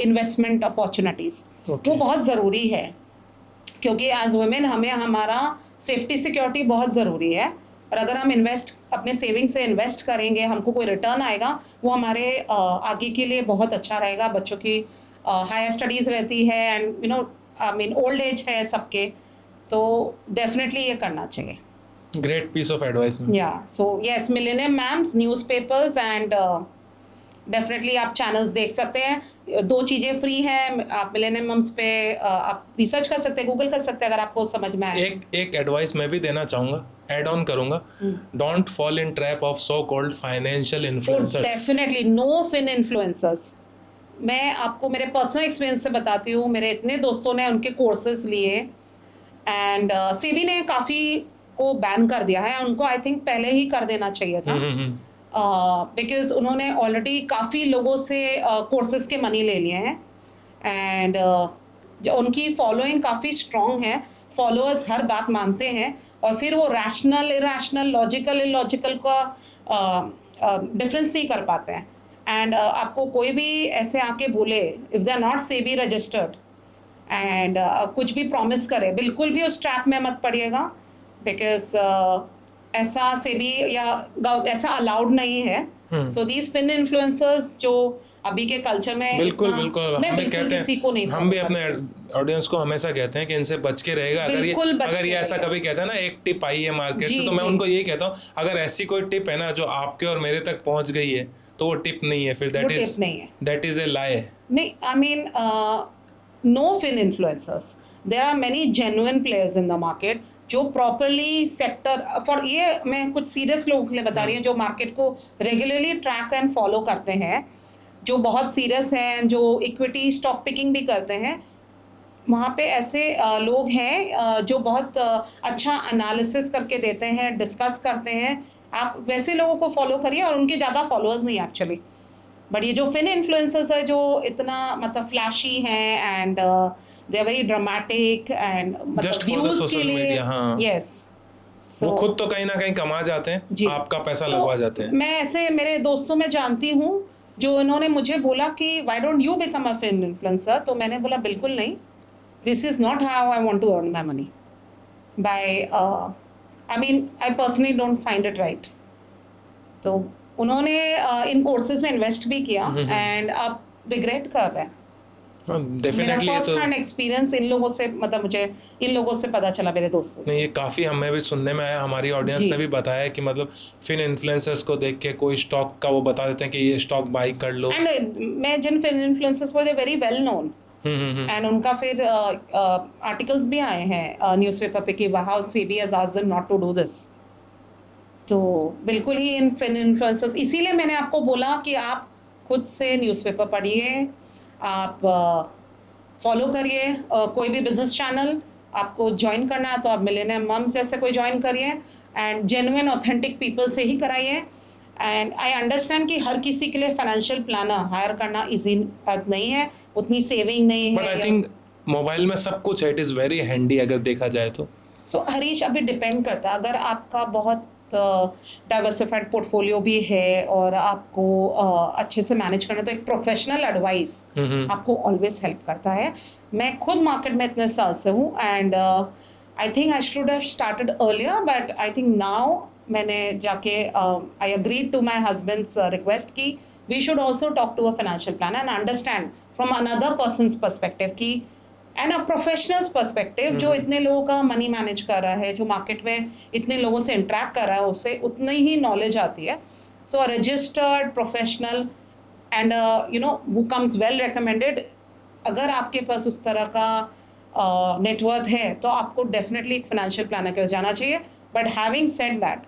investment opportunities. वो बहुत ज़रूरी है, क्योंकि as women हमें हमारा सेफ्टी सिक्योरिटी बहुत ज़रूरी है। और अगर हम अपने सेविंग से इन्वेस्ट करेंगे, हमको कोई रिटर्न आएगा, वो हमारे आगे के लिए बहुत अच्छा रहेगा। बच्चों की हायर स्टडीज़ रहती है and I mean old age है सबके, तो डेफिनेटली ये करना चाहिए। Great piece of advice. So yes, Millennium Mums, newspapers and definitely आप चैनल्स देख सकते हैं। 2 चीज़ें फ्री हैं, आप मिलेनियम मैम्स पे आप रिसर्च कर सकते हैं, गूगल कर सकते हैं अगर आपको समझ में आए। एक एडवाइस मैं भी देना चाहूँगा, ऐड ऑन करूँगा, don't fall in trap of so called financial influencers. Definitely no fin influencers. मैं आपको मेरे पर्सनल एक्सपीरियंस से बताती हूँ, मेरे इतने दोस्तों ने उनके कोर्सेज लिए एंड सेबी ने काफ़ी को बैन कर दिया है, उनको आई थिंक पहले ही कर देना चाहिए था, बिकॉज उन्होंने ऑलरेडी काफ़ी लोगों से कोर्सेज के मनी ले लिए हैं एंड उनकी फॉलोइंग काफ़ी स्ट्रॉन्ग है, फॉलोअर्स हर बात मानते हैं और फिर वो रैशनल इरैशनल लॉजिकल इलॉजिकल का डिफरेंस नहीं कर पाते हैं। एंड आपको कोई भी ऐसे आके बोले, if they are not SEBI registered and कुछ भी प्रॉमिस करे, बिल्कुल भी उस ट्रैप में मत पड़िएगा, बिकॉज ऐसा सेबी या ऐसा अलाउड नहीं है। सो दीज फिन इन्फ्लुएंसर्स जो अभी के कल्चर में बिल्कुल हमें कहते हैं, हम भी अपने ऑडियंस को हमेशा कहते हैं कि इनसे बच के रहेगा। अगर ये ऐसा कभी कहता है ना, एक टिप आई है मार्केट से, तो मैं उनको यही कहता हूँ, अगर ऐसी कोई टिप है ना जो आपके और मेरे तक पहुंच गई है, तो वो टिप नहीं है, फिर दैट इज ए लाई। नहीं, I mean no fin influencers, there are many genuine players in the market जो प्रॉपरली सेक्टर फॉर, ये मैं कुछ सीरियस लोगों के लिए बता रही हूँ जो मार्केट को रेगुलरली ट्रैक एंड फॉलो करते हैं, जो बहुत सीरियस हैं, जो इक्विटी स्टॉक पिकिंग भी करते हैं। वहाँ पे ऐसे लोग हैं जो बहुत अच्छा एनालिसिस करके देते हैं, डिस्कस करते हैं। आप वैसे लोगों को फॉलो करिए और उनके ज़्यादा फॉलोअर्स नहीं एक्चुअली, बट ये जो फिन इन्फ्लुएंसर्स है जो इतना मतलब फ्लैशी हैं and they are very dramatic and मतलब व्यूज के लिए, यस, वो खुद तो कहीं ना कहीं कमा जाते हैं, आपका पैसा लगवा जाते हैं। मैं ऐसे मेरे दोस्तों में जानती हूँ जो उन्होंने मुझे बोला कि why don't you become a fin influencer, तो मैंने बोला बिल्कुल नहीं, this is not how I want to earn my money by, I mean I personally don't find it right. तो उन्होंने इन कोर्सेज में इन्वेस्ट भी किया एंड अब रिग्रेट कर रहे हैं। मेरा फर्स्ट हैंड एक्सपीरियंस इन लोगों से, मतलब मुझे इन लोगों से पता चला, मेरे दोस्तों से। नहीं, ये काफ़ी हमें भी सुनने में आया, हमारी ऑडियंस ने भी बताया कि मतलब फिन इन्फ्लुएंसर्स को देख के कोई स्टॉक का वो बता देते हैं कि ये स्टॉक बाई कर लो। एंड मैं जिन फिन इन्फ्लुएंसर्स को, they very well known and उनका फिर आर्टिकल्स भी आए हैं न्यूज़पेपर पे कि how SEBI has asked them not to do this. तो बिल्कुल ही इन फिन इन्फ्लुएंसर्स, इसीलिए मैंने आपको बोला कि आप खुद से न्यूज़पेपर पढ़िए, आप फॉलो करिए कोई भी बिजनेस चैनल, आपको ज्वाइन करना है तो आप मिलेनियम मम्स जैसे कोई ज्वाइन करिए एंड जेन्युइन ऑथेंटिक पीपल से ही कराइए। एंड आई अंडरस्टैंड कि हर किसी के लिए फाइनेंशियल प्लानर हायर करना इजी बात नहीं है, उतनी सेविंग नहीं है, बट आई थिंक मोबाइल में सब कुछ है, इट इज़ वेरी हैंडी अगर देखा जाए तो। सो हरीश, अभी डिपेंड करता है, अगर आपका बहुत डाइवर्सिफाइड पोर्टफोलियो भी है और आपको अच्छे से मैनेज करना, तो एक प्रोफेशनल एडवाइस आपको ऑलवेज हेल्प करता है। मैं खुद मार्केट में इतने साल से हूँ and I think I should have started earlier, but I think now मैंने जाके I agreed to my husband's request कि we should also talk to a financial planner and understand from another person's perspective की and a professional's perspective, जो इतने लोगों का money manage कर रहा है, जो मार्केट में इतने लोगों से इंटरेक्ट कर रहा है, उससे उतनी ही नॉलेज आती है। So a registered professional and you know who comes well recommended, अगर आपके पास उस तरह का नेटवर्थ है तो आपको डेफिनेटली एक फाइनेंशियल प्लानर के पास जाना चाहिए। बट हैविंग सेड दैट,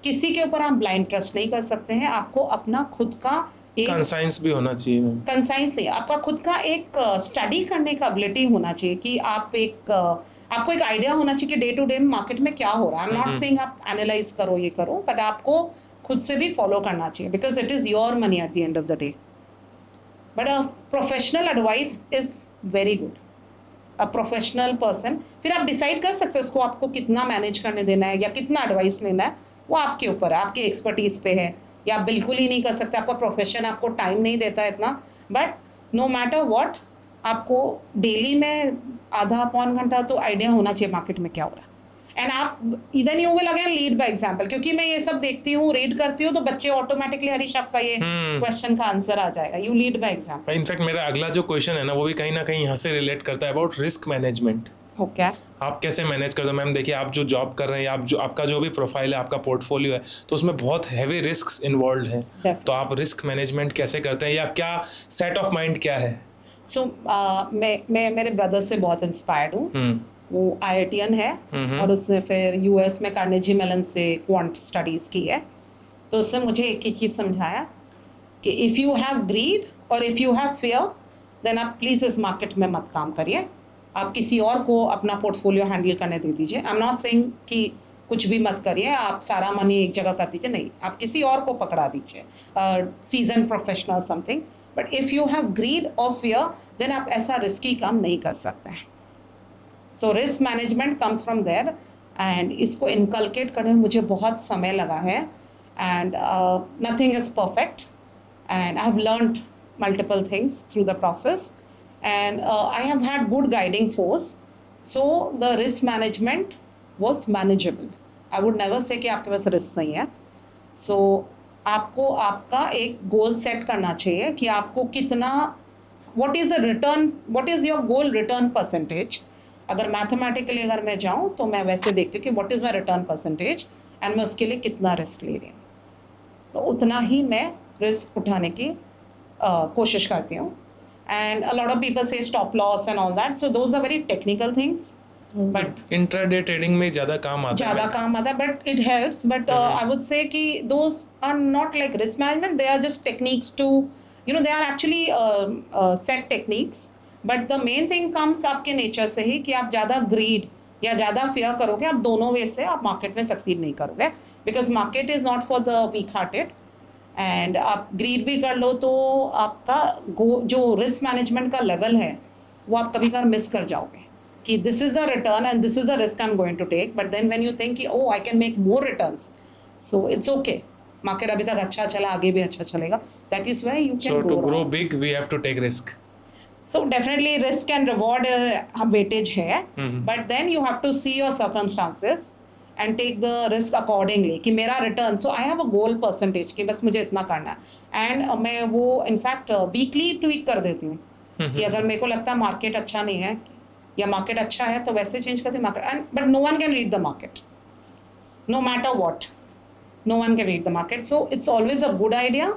किसी के ऊपर आप ब्लाइंड ट्रस्ट नहीं कर सकते हैं, आपको अपना खुद का कंसाइंस भी होना चाहिए। कंसाइंस से आपका खुद का एक स्टडी करने का एबिलिटी होना चाहिए कि आप एक आपको एक आइडिया होना चाहिए कि डे टू डे मार्केट में क्या हो रहा है। आई एम नॉट सेइंग आप एनालाइज करो ये करो, बट आपको खुद से भी फॉलो करना चाहिए because it is your money at the end of the day. But a professional advice is very good, a professional person, फिर आप डिसाइड कर सकते हो उसको आपको कितना मैनेज करने देना है या कितना एडवाइस लेना है, वो आपके ऊपर है, आपकी एक्सपर्टीज़ पे है, या आप बिल्कुल ही नहीं कर सकते, आपका प्रोफेशन आपको टाइम नहीं देता है इतना। बट नो मैटर व्हाट, आपको डेली में आधा पौन घंटा तो आइडिया होना चाहिए मार्केट में क्या हो रहा है। एंड आप then you will again lead by example, क्योंकि मैं ये सब देखती हूँ, रीड करती हूँ, तो बच्चे ऑटोमेटिकली हरीश आपका ये क्वेश्चन का आंसर आ जाएगा, you lead by example. In fact मेरा अगला जो क्वेश्चन है ना वो भी कहीं ना कहीं यहाँ से रिलेट करता है, अबाउट रिस्क मैनेजमेंट। ओके, आप कैसे मैनेज करते हो मैम? देखिए, आप जो जॉब कर रहे हैं, आप जो आपका जो भी प्रोफाइल है, आपका पोर्टफोलियो है, तो उसमें बहुत हैवी रिस्क इन्वॉल्व है। तो आप रिस्क मैनेजमेंट कैसे करते हैं, या क्या सेट ऑफ माइंड क्या है? सो मैं मेरे ब्रदर से बहुत इंस्पायर्ड हूँ। वो IITian है और उसने फिर US में कार्नेजी मेलन से क्वांट स्टडीज़ की है। तो उसने मुझे एक ही चीज़ समझाया कि इफ़ यू हैव ग्रीड और if you have fear, then आप प्लीज़ इस मार्केट में मत काम करिए, आप किसी और को अपना पोर्टफोलियो हैंडल करने दे दीजिए। आई एम नॉट सेइंग कि कुछ भी मत करिए, आप सारा मनी एक जगह कर दीजिए, नहीं, आप किसी और को पकड़ा दीजिए, season professional something. But if you have greed और फियर, देन आप ऐसा रिस्की काम नहीं कर सकते हैं। So risk management comes from there, and इसको इनकलकेट करने में मुझे बहुत समय लगा है, and nothing is perfect, and I have learned multiple things through the process, and I have had good guiding force, so the risk management was manageable. I would never say कि आपके पास risk नहीं है। so आपको आपका एक goal set करना चाहिए कि आपको कितना, what is the return, what is your goal return percentage। अगर मैथमेटिकली अगर मैं जाऊँ तो मैं वैसे देखती हूँ कि what is my return percentage, and मैं उसके लिए कितना रिस्क ले रही हूँ, तो उतना ही मैं रिस्क उठाने की कोशिश करती हूँ। And a lot of people से stop loss and all that, so those are very technical things, but intraday trading में ज़्यादा काम आता है। ज़्यादा काम आता है, but it helps. But I would say कि those are not like risk management, they are just techniques to, you know, they are actually set techniques. But the main thing comes आपके नेचर से ही कि आप ज़्यादा grid या ज़्यादा fair करोगे, आप दोनों वे से आप मार्केट में सक्सीड नहीं करोगे, because market is not for the week hearted. And आप ग्रीड भी कर लो तो आपका जो रिस्क मैनेजमेंट का लेवल है वो आप कभी कभार मिस कर जाओगे कि this is a return and this is a risk I am going to take, but then when you think कि oh I can make more returns, so it's okay, market अभी तक अच्छा चला, आगे भी अच्छा चलेगा, that is where you can So to go. grow big, we have to take risk. So definitely risk and reward weightage है, but then you have to see your circumstances and take the risk accordingly कि मेरा return, so I have a goal percentage कि बस मुझे इतना करना है, and मैं वो इनफैक्ट वीकली ट्वीक कर देती हूँ कि अगर मेरे को लगता है मार्केट अच्छा नहीं है या मार्केट अच्छा है तो वैसे चेंज करती हूँ market, and but no one can read the market, no matter what, no one can read the market, so it's always a good idea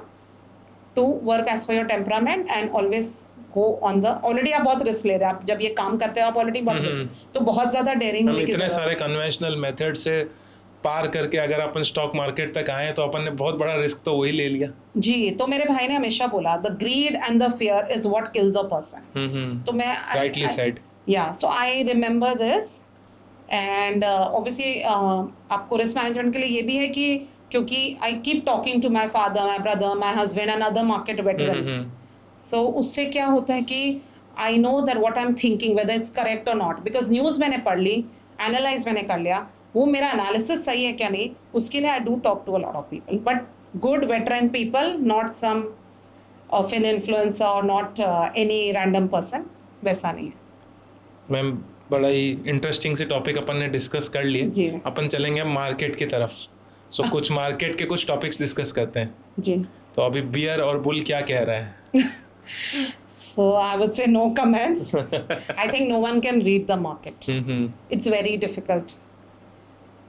to work as per your temperament and always go on the, already आप बहुत risk ले रहे हैं, आप जब ये काम करते हो आप ऑलरेडी बहुत रिस्क, तो बहुत ज्यादा डेयरिंग हम होने की इतने जरूरत सारे कन्वेंशनल मेथड से पार करके अगर अपन स्टॉक मार्केट तक आए तो अपन ने बहुत बड़ा रिस्क तो वही ले लिया। जी। तो मेरे भाई ने हमेशा बोला the greed and the fear is what kills a person, तो मैं राइटली सेड, या so I remember this, and obviously आपको रिस्क मैनेजमेंट के लिए ये भी है कि क्योंकि I keep talking to my father, my brother, my husband and other market veterans, so उससे क्या होता है कि I know that what I am thinking whether it's correct और नॉट, बिकॉज न्यूज़ मैंने पढ़ ली, एनालाइज मैंने कर लिया, वो मेरा एनालिसिस सही है क्या नहीं, उसके लिए I do talk to a lot of people, but good veteran people, not some of an influencer और नॉट एनी रैंडम पर्सन, वैसा नहीं है। मैम बड़ा ही इंटरेस्टिंग से टॉपिक अपन ने डिस्कस कर लिए, जी। अपन चलेंगे मार्केट की तरफ। सो कुछ मार्केट के कुछ टॉपिक्स डिस्कस करते हैं। जी। तो अभी बियर और बुल क्या कह रहा है? So I would say no comments. I think no one can read the market. It's very difficult.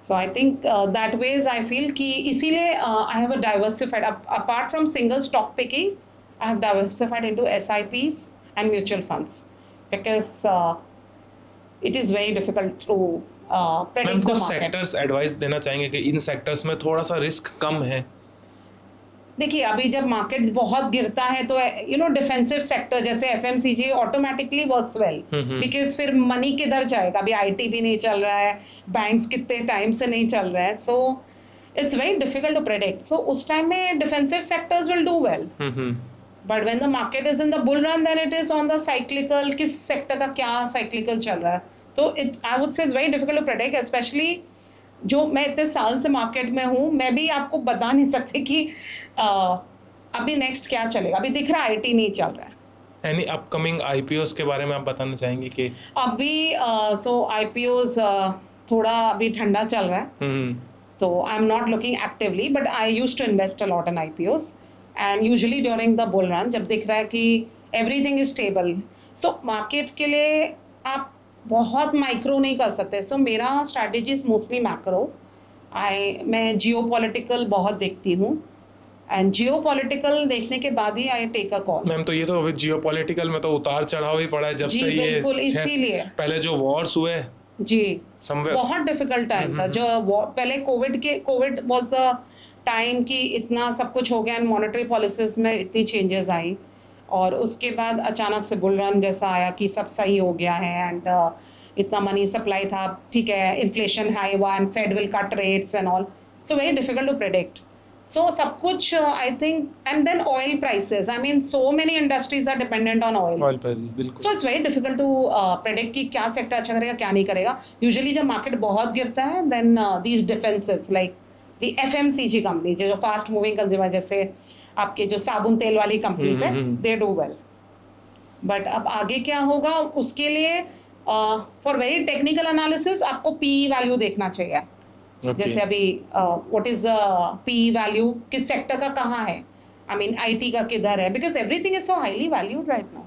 So I think that ways I feel कि इसीलिए I have a diversified, apart from single stock picking, I have diversified into SIPs and mutual funds because it is very difficult to ma'am predict the कुछ market. Sectors advice देना चाहेंगे कि इन sectors में थोड़ा सा risk कम है? देखिए अभी जब मार्केट बहुत गिरता है तो यू नो डिफेंसिव सेक्टर जैसे FMCG automatically works well, because फिर मनी किधर जाएगा, अभी IT भी नहीं चल रहा है, बैंक्स कितने टाइम से नहीं चल रहा है, so it's very difficult to predict, so उस टाइम में defensive sectors will do well, but when the market is in the bull run then it is on the cyclical, किस सेक्टर का क्या साइक्लिकल चल रहा है, तो it I would say it's very difficult to predict, specially जो मैं इतने साल से मार्केट में हूँ, मैं भी आपको बता नहीं सकती कि अभी नेक्स्ट क्या चलेगा, अभी दिख रहा है IT नहीं चल रहा है। एनी अपकमिंग IPOs के बारे में आप बताना चाहेंगे कि अभी सो IPOs थोड़ा अभी ठंडा चल रहा है, हम्म तो I am not looking actively, but I use to invest a lot in IPOs and usually during the bull run, जब दिख रहा है कि everything is stable, so market के लिए आप बहुत माइक्रो नहीं कर सकते. सो मेरा स्ट्रैटेजी इज मोस्टली मैक्रो. मैं जियो पॉलिटिकल बहुत देखती हूँ, एंड जियो पॉलिटिकल देखने के बाद ही I take a call. Ma'am, तो ये तो अभी जियो पॉलिटिकल में तो उतार चढ़ाव ही पड़ा है जब जी, से ये बिल्कुल, इसीलिए. पहले जो वॉर्स हुए जी, somewhere- बहुत डिफिकल्ट टाइम था. जो पहले कोविड वाज अ टाइम कि इतना सब कुछ हो गया एंड मॉनेटरी पॉलिसीज में इतनी चेंजेस आई, और उसके बाद अचानक से बुल रन जैसा आया कि सब सही हो गया है एंड इतना मनी सप्लाई था, ठीक है, इन्फ्लेशन हाई हुआ and Fed will cut rates and all, so very difficult to predict. So सब कुछ I think, and then oil prices, I mean so many industries are dependent on oil. Oil prices, बिल्कुल. So it's very difficult to predict कि क्या sector अच्छा करेगा क्या नहीं करेगा. यूजुअली जब मार्केट बहुत गिरता है then these defensives like the FMCG company, जो फास्ट मूविंग कंज्यूमर, जैसे आपके जो साबुन तेल वाली कंपनीज है, दे डू वेल. बट अब आगे क्या होगा उसके लिए फॉर वेरी टेक्निकल एनालिसिस आपको PE वैल्यू देखना चाहिए. जैसे अभी व्हाट इज PE वैल्यू, किस सेक्टर का कहाँ है, आई मीन IT का किधर है, because everything is so highly valued right now.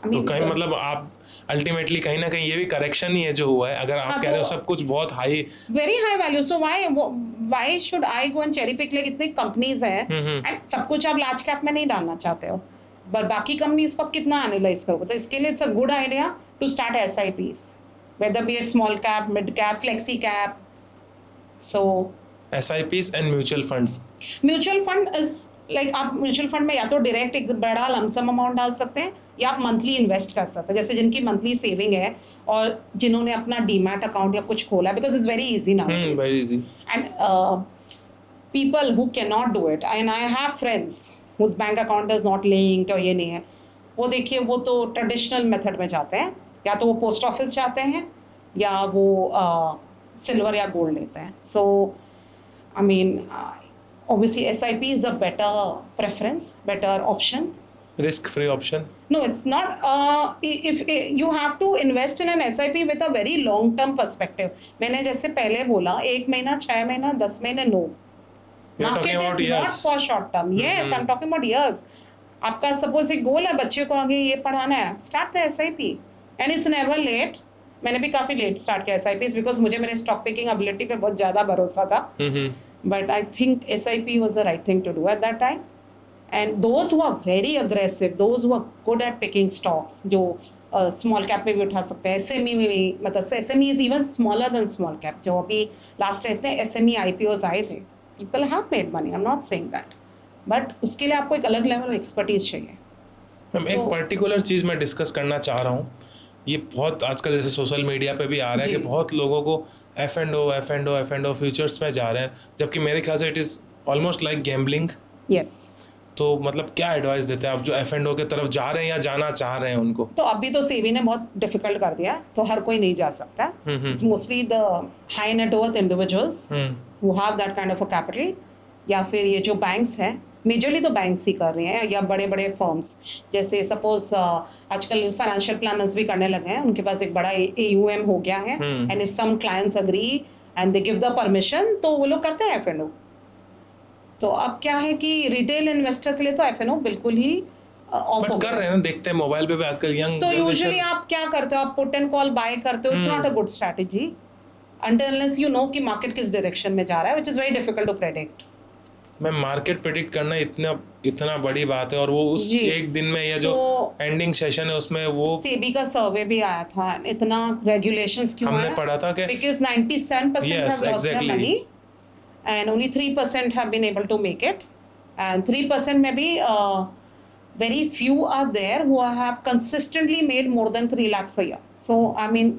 तो कहीं मतलब आप अल्टीमेटली कहीं ना कहीं ये भी करेक्शन ही है जो हुआ है. अगर आप कह रहे हो सब कुछ बहुत high, very high value, so why should I go and cherry pick, like इतनी कंपनीज हैं एंड सब कुछ आप लार्ज कैप में नहीं डालना चाहते हो, बट बाकी कंपनीज को आप कितना एनालाइज करोगे. तो इसके लिए it's a good idea to start SIPs, whether be it small cap, mid cap, flexi cap. So SIPs and mutual funds. Mutual fund is like, आप म्यूचुअल फंड में या तो डायरेक्ट एक बड़ा लमसम अमाउंट डाल सकते हैं, या आप मंथली इन्वेस्ट कर सकते हैं. जैसे जिनकी मंथली सेविंग है और जिन्होंने अपना डीमैट अकाउंट या कुछ खोला, because it's very easy now, very easy. And people who can not do it, and I have friends whose bank account is not linked और ये नहीं है, वो देखिए वो तो ट्रेडिशनल मेथड में जाते हैं, या तो वो पोस्ट ऑफिस जाते हैं या वो सिल्वर या गोल्ड लेते हैं. So I mean obviously SIP is a better preference, better option. Risk free option. No, it's not. If you have to invest in an SIP with a very long term perspective. मैंने जैसे पहले बोला 1 महीना, 6 महीना, 10 महीने, no. Market is not for short term. Yes, I'm talking about years. आपका suppose एक गोल है बच्चे को आगे ये पढ़ाना है, start the SIP and it's never late. मैंने भी काफ़ी लेट स्टार्ट किया SIPs बिकॉज मुझे मेरे स्टॉक पिकिंग एबिलिटी पे बहुत ज़्यादा भरोसा था. But I think SIP was the right thing to do at that time. And those who are very aggressive, those who are good at picking stocks, जो small cap में भी उठा सकते हैं, SME में भी, मतलब SME is even smaller than small cap. जो अभी लास्ट इतने SME IPOs आए थे, people have made money. I'm not saying that. But उसके लिए आपको एक अलग लेवल ऑफ एक्सपर्टीज चाहिए. मैम, एक पर्टिकुलर चीज़ मैं डिस्कस करना चाह रहा हूँ. ये बहुत आजकल जैसे सोशल मीडिया पे भी आ रहा है कि बहुत लोगों को F&O फ्यूचर्स में जा रहे हैं, जबकि मेरे ख्याल से it is almost like gambling. Yes. तो मतलब क्या एडवाइस देते हैं आप जो F&O के तरफ जा रहे हैं या जाना चाह रहे हैं उनको? तो अभी तो सेबी ने बहुत डिफिकल्ट कर दिया, तो हर कोई नहीं जा सकता. It's mostly the high net worth individuals who have that kind of a capital, या फिर ये जो बैंक्स हैं, मेजरली तो बैंक्स ही कर रहे हैं, या बड़े बड़े फर्म्स, जैसे सपोज आजकल फाइनेंशियल प्लानर्स भी करने लगे हैं, उनके पास एक बड़ा AUM हो गया है, and if some clients agree and they give the permission, तो वो लोग करते हैं F&O. तो अब क्या है कि रिटेल इन्वेस्टर के लिए तो F&O बिल्कुल ही ऑफ हो कर रहे हैं ना, देखते हैं मोबाइल पे भी आजकल यंग. तो यूजुअली आप क्या करते हो, आप पुट एंड कॉल बाय करते हो. It's not a good strategy until unless you know कि मार्केट किस डायरेक्शन में जा रहा है, which is very difficult to predict. मैं मार्केट प्रेडिक्ट करना इतना बड़ी बात है, और वो उस एक दिन में या जो एंडिंग सेशन है उसमें वो सेबी का सर्वे भी आया था, इतना रेगुलेशंस क्यों हमने पढ़ा था कि because 97% have lost their money and only 3% have been able to make it, and 3% में भी very few are there who have consistently made more than 3 lakhs a year. So I mean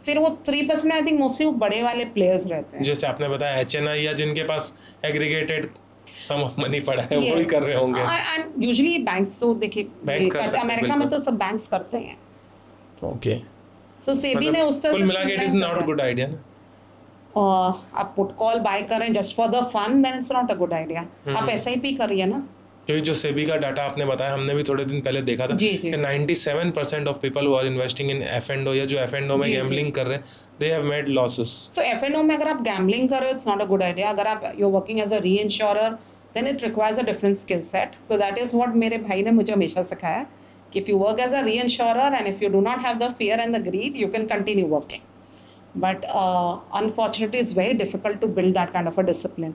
फिर वो 3% I think mostly वो बड़े वाले players रहते हैं, जैसे आपने बताया HNI या जिनके पास एग्रीगेटेड सम ऑफ मनी पड़ा है, वो ही कर रहे होंगे. एंड यूजुअली बैंक्स तो देखिए अमेरिका में तो सब बैंक्स करते हैं. तो ओके, सो सेबी ने उस तरह से कुल मिला के it is not a good idea ना. आप पुट कॉल बाय करें just for the fun, then it's not a good idea. आप SIP करिए ना, क्योंकि जो सेबी का डाटा आपने बताया, हमने भी थोड़े दिन पहले देखा था जी, जी। कि 97% of people who are investing in F&O या जो F&O में जी, जी। गैम्बलिंग कर रहे हैं, they have made losses. So F&O में अगर आप गैम्बलिंग कर रहे हो, it's not a good idea. अगर आप you are working as a reinsurer, then it requires a different skill set. So that is what मेरे भाई ने मुझे हमेशा सिखाया कि if you work as a reinsurer and if you do not have the fear and the greed, you can continue working. But unfortunately, it's very difficult to build that kind of a discipline.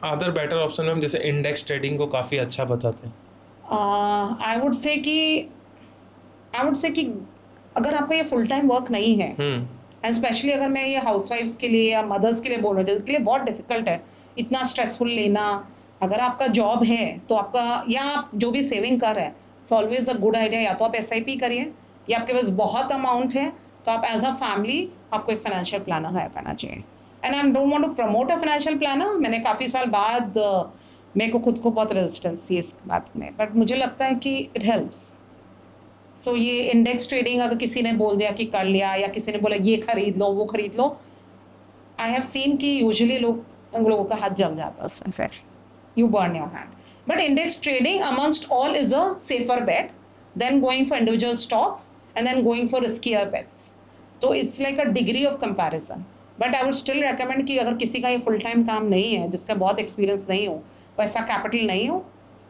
Other better option में जैसे index trading को काफ़ी अच्छा बताते हैं। I would say कि अगर आपका ये फुल टाइम वर्क नहीं है, एंड स्पेशली अगर मैं ये हाउसवाइफ्स के लिए या मदर्स के लिए बोल रही हूँ, जिनके लिए बहुत डिफिकल्ट है इतना स्ट्रेसफुल लेना. अगर आपका जॉब है तो आपका, या आप जो भी सेविंग कर रहे हैं, it's always a good idea. या तो आप SIP करिए, या आपके पास बहुत अमाउंट है तो आप एज अ फैमिली आपको एक फाइनेंशियल प्लानर हायर करना चाहिए. And I don't want to promote a financial planner. मैंने काफ़ी साल बाद मेरे को खुद को बहुत रेजिस्टेंस थी इस बात में, बट मुझे लगता है कि इट हेल्प्स. सो ये इंडेक्स ट्रेडिंग अगर किसी ने बोल दिया कि कर लिया, या किसी ने बोला ये खरीद लो वो खरीद लो, आई हैव सीन कि यूजुअली लोगों का हाथ जल जाता है उसमें, फिर you burn your hand. But index trading amongst all is a safer bet than going for individual stocks and then going for riskier bets. तो it's like a degree of comparison. But I would still recommend कि अगर किसी का ये full time काम नहीं है, जिसका बहुत एक्सपीरियंस नहीं हो, वैसा कैपिटल नहीं हो,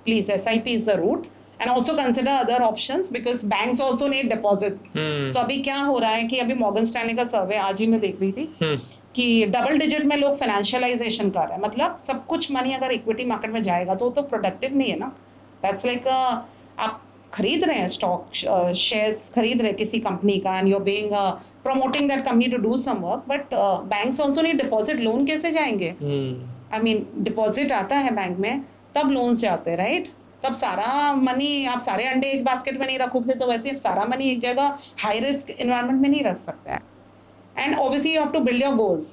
please SIP is the route. And also consider other options because banks also need deposits. So अभी क्या हो रहा है कि अभी मॉर्गन स्टैनली का सर्वे आज ही मैं देख रही थी कि डबल डिजिट में लोग फाइनेंशियलाइजेशन कर रहे हैं. मतलब सब कुछ मनी अगर इक्विटी मार्केट में जाएगा तो वो तो प्रोडक्टिव नहीं है ना. दैट्स लाइक आप खरीद रहे हैं स्टॉक शेयर्स खरीद रहे हैं किसी कंपनी का, and you are being promoting that company to do some work, but banks also need deposit. Loan कैसे जाएंगे? आई मीन डिपॉजिट आता है बैंक में तब लोन्स जाते हैं, राइट? तो अब सारा मनी, आप सारे अंडे एक बास्केट में नहीं रखोगे, तो वैसे आप सारा मनी एक जगह हाई रिस्क इन्वायरमेंट में नहीं रख सकते हैं. And obviously you have to build your goals.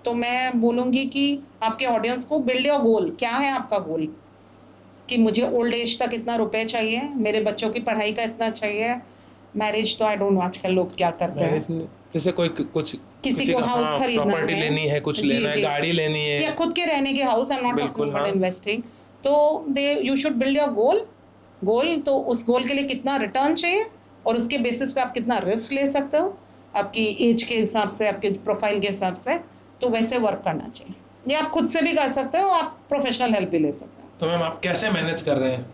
तो मैं बोलूँगी कि आपके ऑडियंस को बिल्ड योर गोल. क्या है आपका गोल? कि मुझे ओल्ड एज तक इतना रुपए चाहिए, मेरे बच्चों की पढ़ाई का इतना चाहिए. मैरिज तो आई डोंट नो आजकल लोग क्या करते हैं. जैसे कोई कुछ किसी को हाउस खरीदना है, प्रॉपर्टी लेनी है, कुछ लेना है, गाड़ी लेनी है, या खुद के रहने के house. I am not talking about investing. तो you should build your goal. तो उस गोल के लिए कितना रिटर्न चाहिए और उसके बेसिस पे आप कितना रिस्क ले सकते हो आपकी एज के हिसाब से, आपके प्रोफाइल के हिसाब से. तो वैसे वर्क करना चाहिए. ये आप खुद से भी कर सकते हो, आप प्रोफेशनल हेल्प भी ले सकते हो. तो मैम आप कैसे मैनेज कर रहे हैं?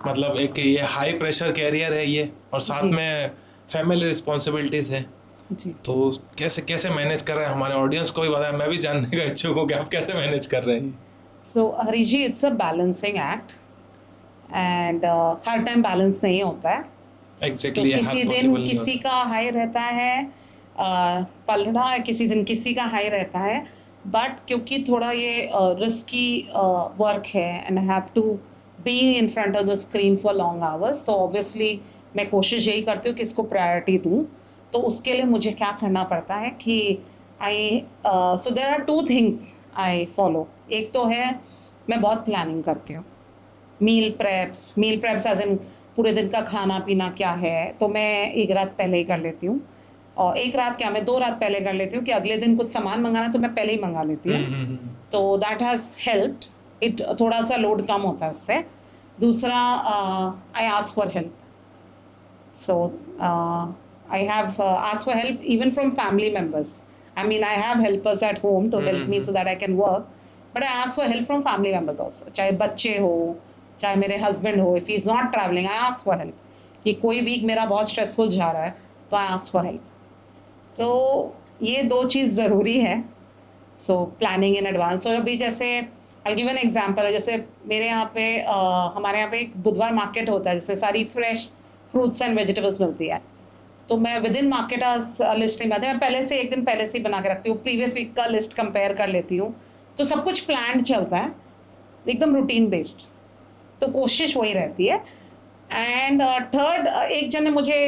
मतलब एक ये हाई प्रेशर कैरियर है ये, और साथ में फैमिली रिस्पॉन्सिबिलिटीज है जी. तो कैसे मैनेज कर रहे हैं? हमारे ऑडियंस को भी बताया, मैं भी जानने का इच्छुक हूँ कि आप कैसे मैनेज कर रहे हैं. So Harish ji, it's a balancing act, and हर टाइम बैलेंस नहीं होता है. एग्जैक्टली. तो किसी दिन किसी का हाई रहता है पलड़ा, किसी दिन किसी का हाई रहता है. बट क्योंकि थोड़ा ये रिस्की वर्क है and I have to be in front of the screen for long hours, तो ऑब्वियसली मैं कोशिश यही करती हूँ कि इसको प्रायोरिटी दूँ. तो उसके लिए मुझे क्या करना पड़ता है कि so there are 2 things I follow. एक तो है मैं बहुत प्लानिंग करती हूँ. मील प्रेप्स एज इन पूरे दिन का खाना पीना क्या है, तो मैं एक रात पहले ही कर लेती हूँ. और एक रात क्या, मैं 2 रात पहले कर लेती हूँ कि अगले दिन कुछ सामान मंगाना तो मैं पहले ही मंगा लेती हूँ. तो दैट हैज़ हेल्प्ड. इट थोड़ा सा लोड कम होता है उससे. दूसरा, I ask for help. So I have ask for help even from family members. I mean, I have helpers at home to help me so that I can work. But I ask for help from family members also. चाहे बच्चे हो, चाहे मेरे husband हो. If he is not traveling, I ask for help. कि कोई week मेरा बहुत स्ट्रेसफुल जा रहा है तो I ask for help. तो ये 2 चीज़ ज़रूरी है. So planning in advance. So अभी जैसे I'll give an example. जैसे मेरे यहाँ पे हमारे यहाँ पे एक बुधवार मार्केट होता है जिसमें सारी फ्रेश फ्रूट्स एंड वेजिटेबल्स मिलती है. तो मैं विद इन मार्केट लिस्ट नहीं बनाती, मैं पहले से एक दिन पहले से ही बना के रखती हूँ. प्रीवियस वीक का लिस्ट कंपेयर कर लेती हूँ. तो सब कुछ प्लान्ड चलता है, एकदम रूटीन बेस्ड. तो कोशिश वही रहती है. एंड थर्ड, एक जन ने मुझे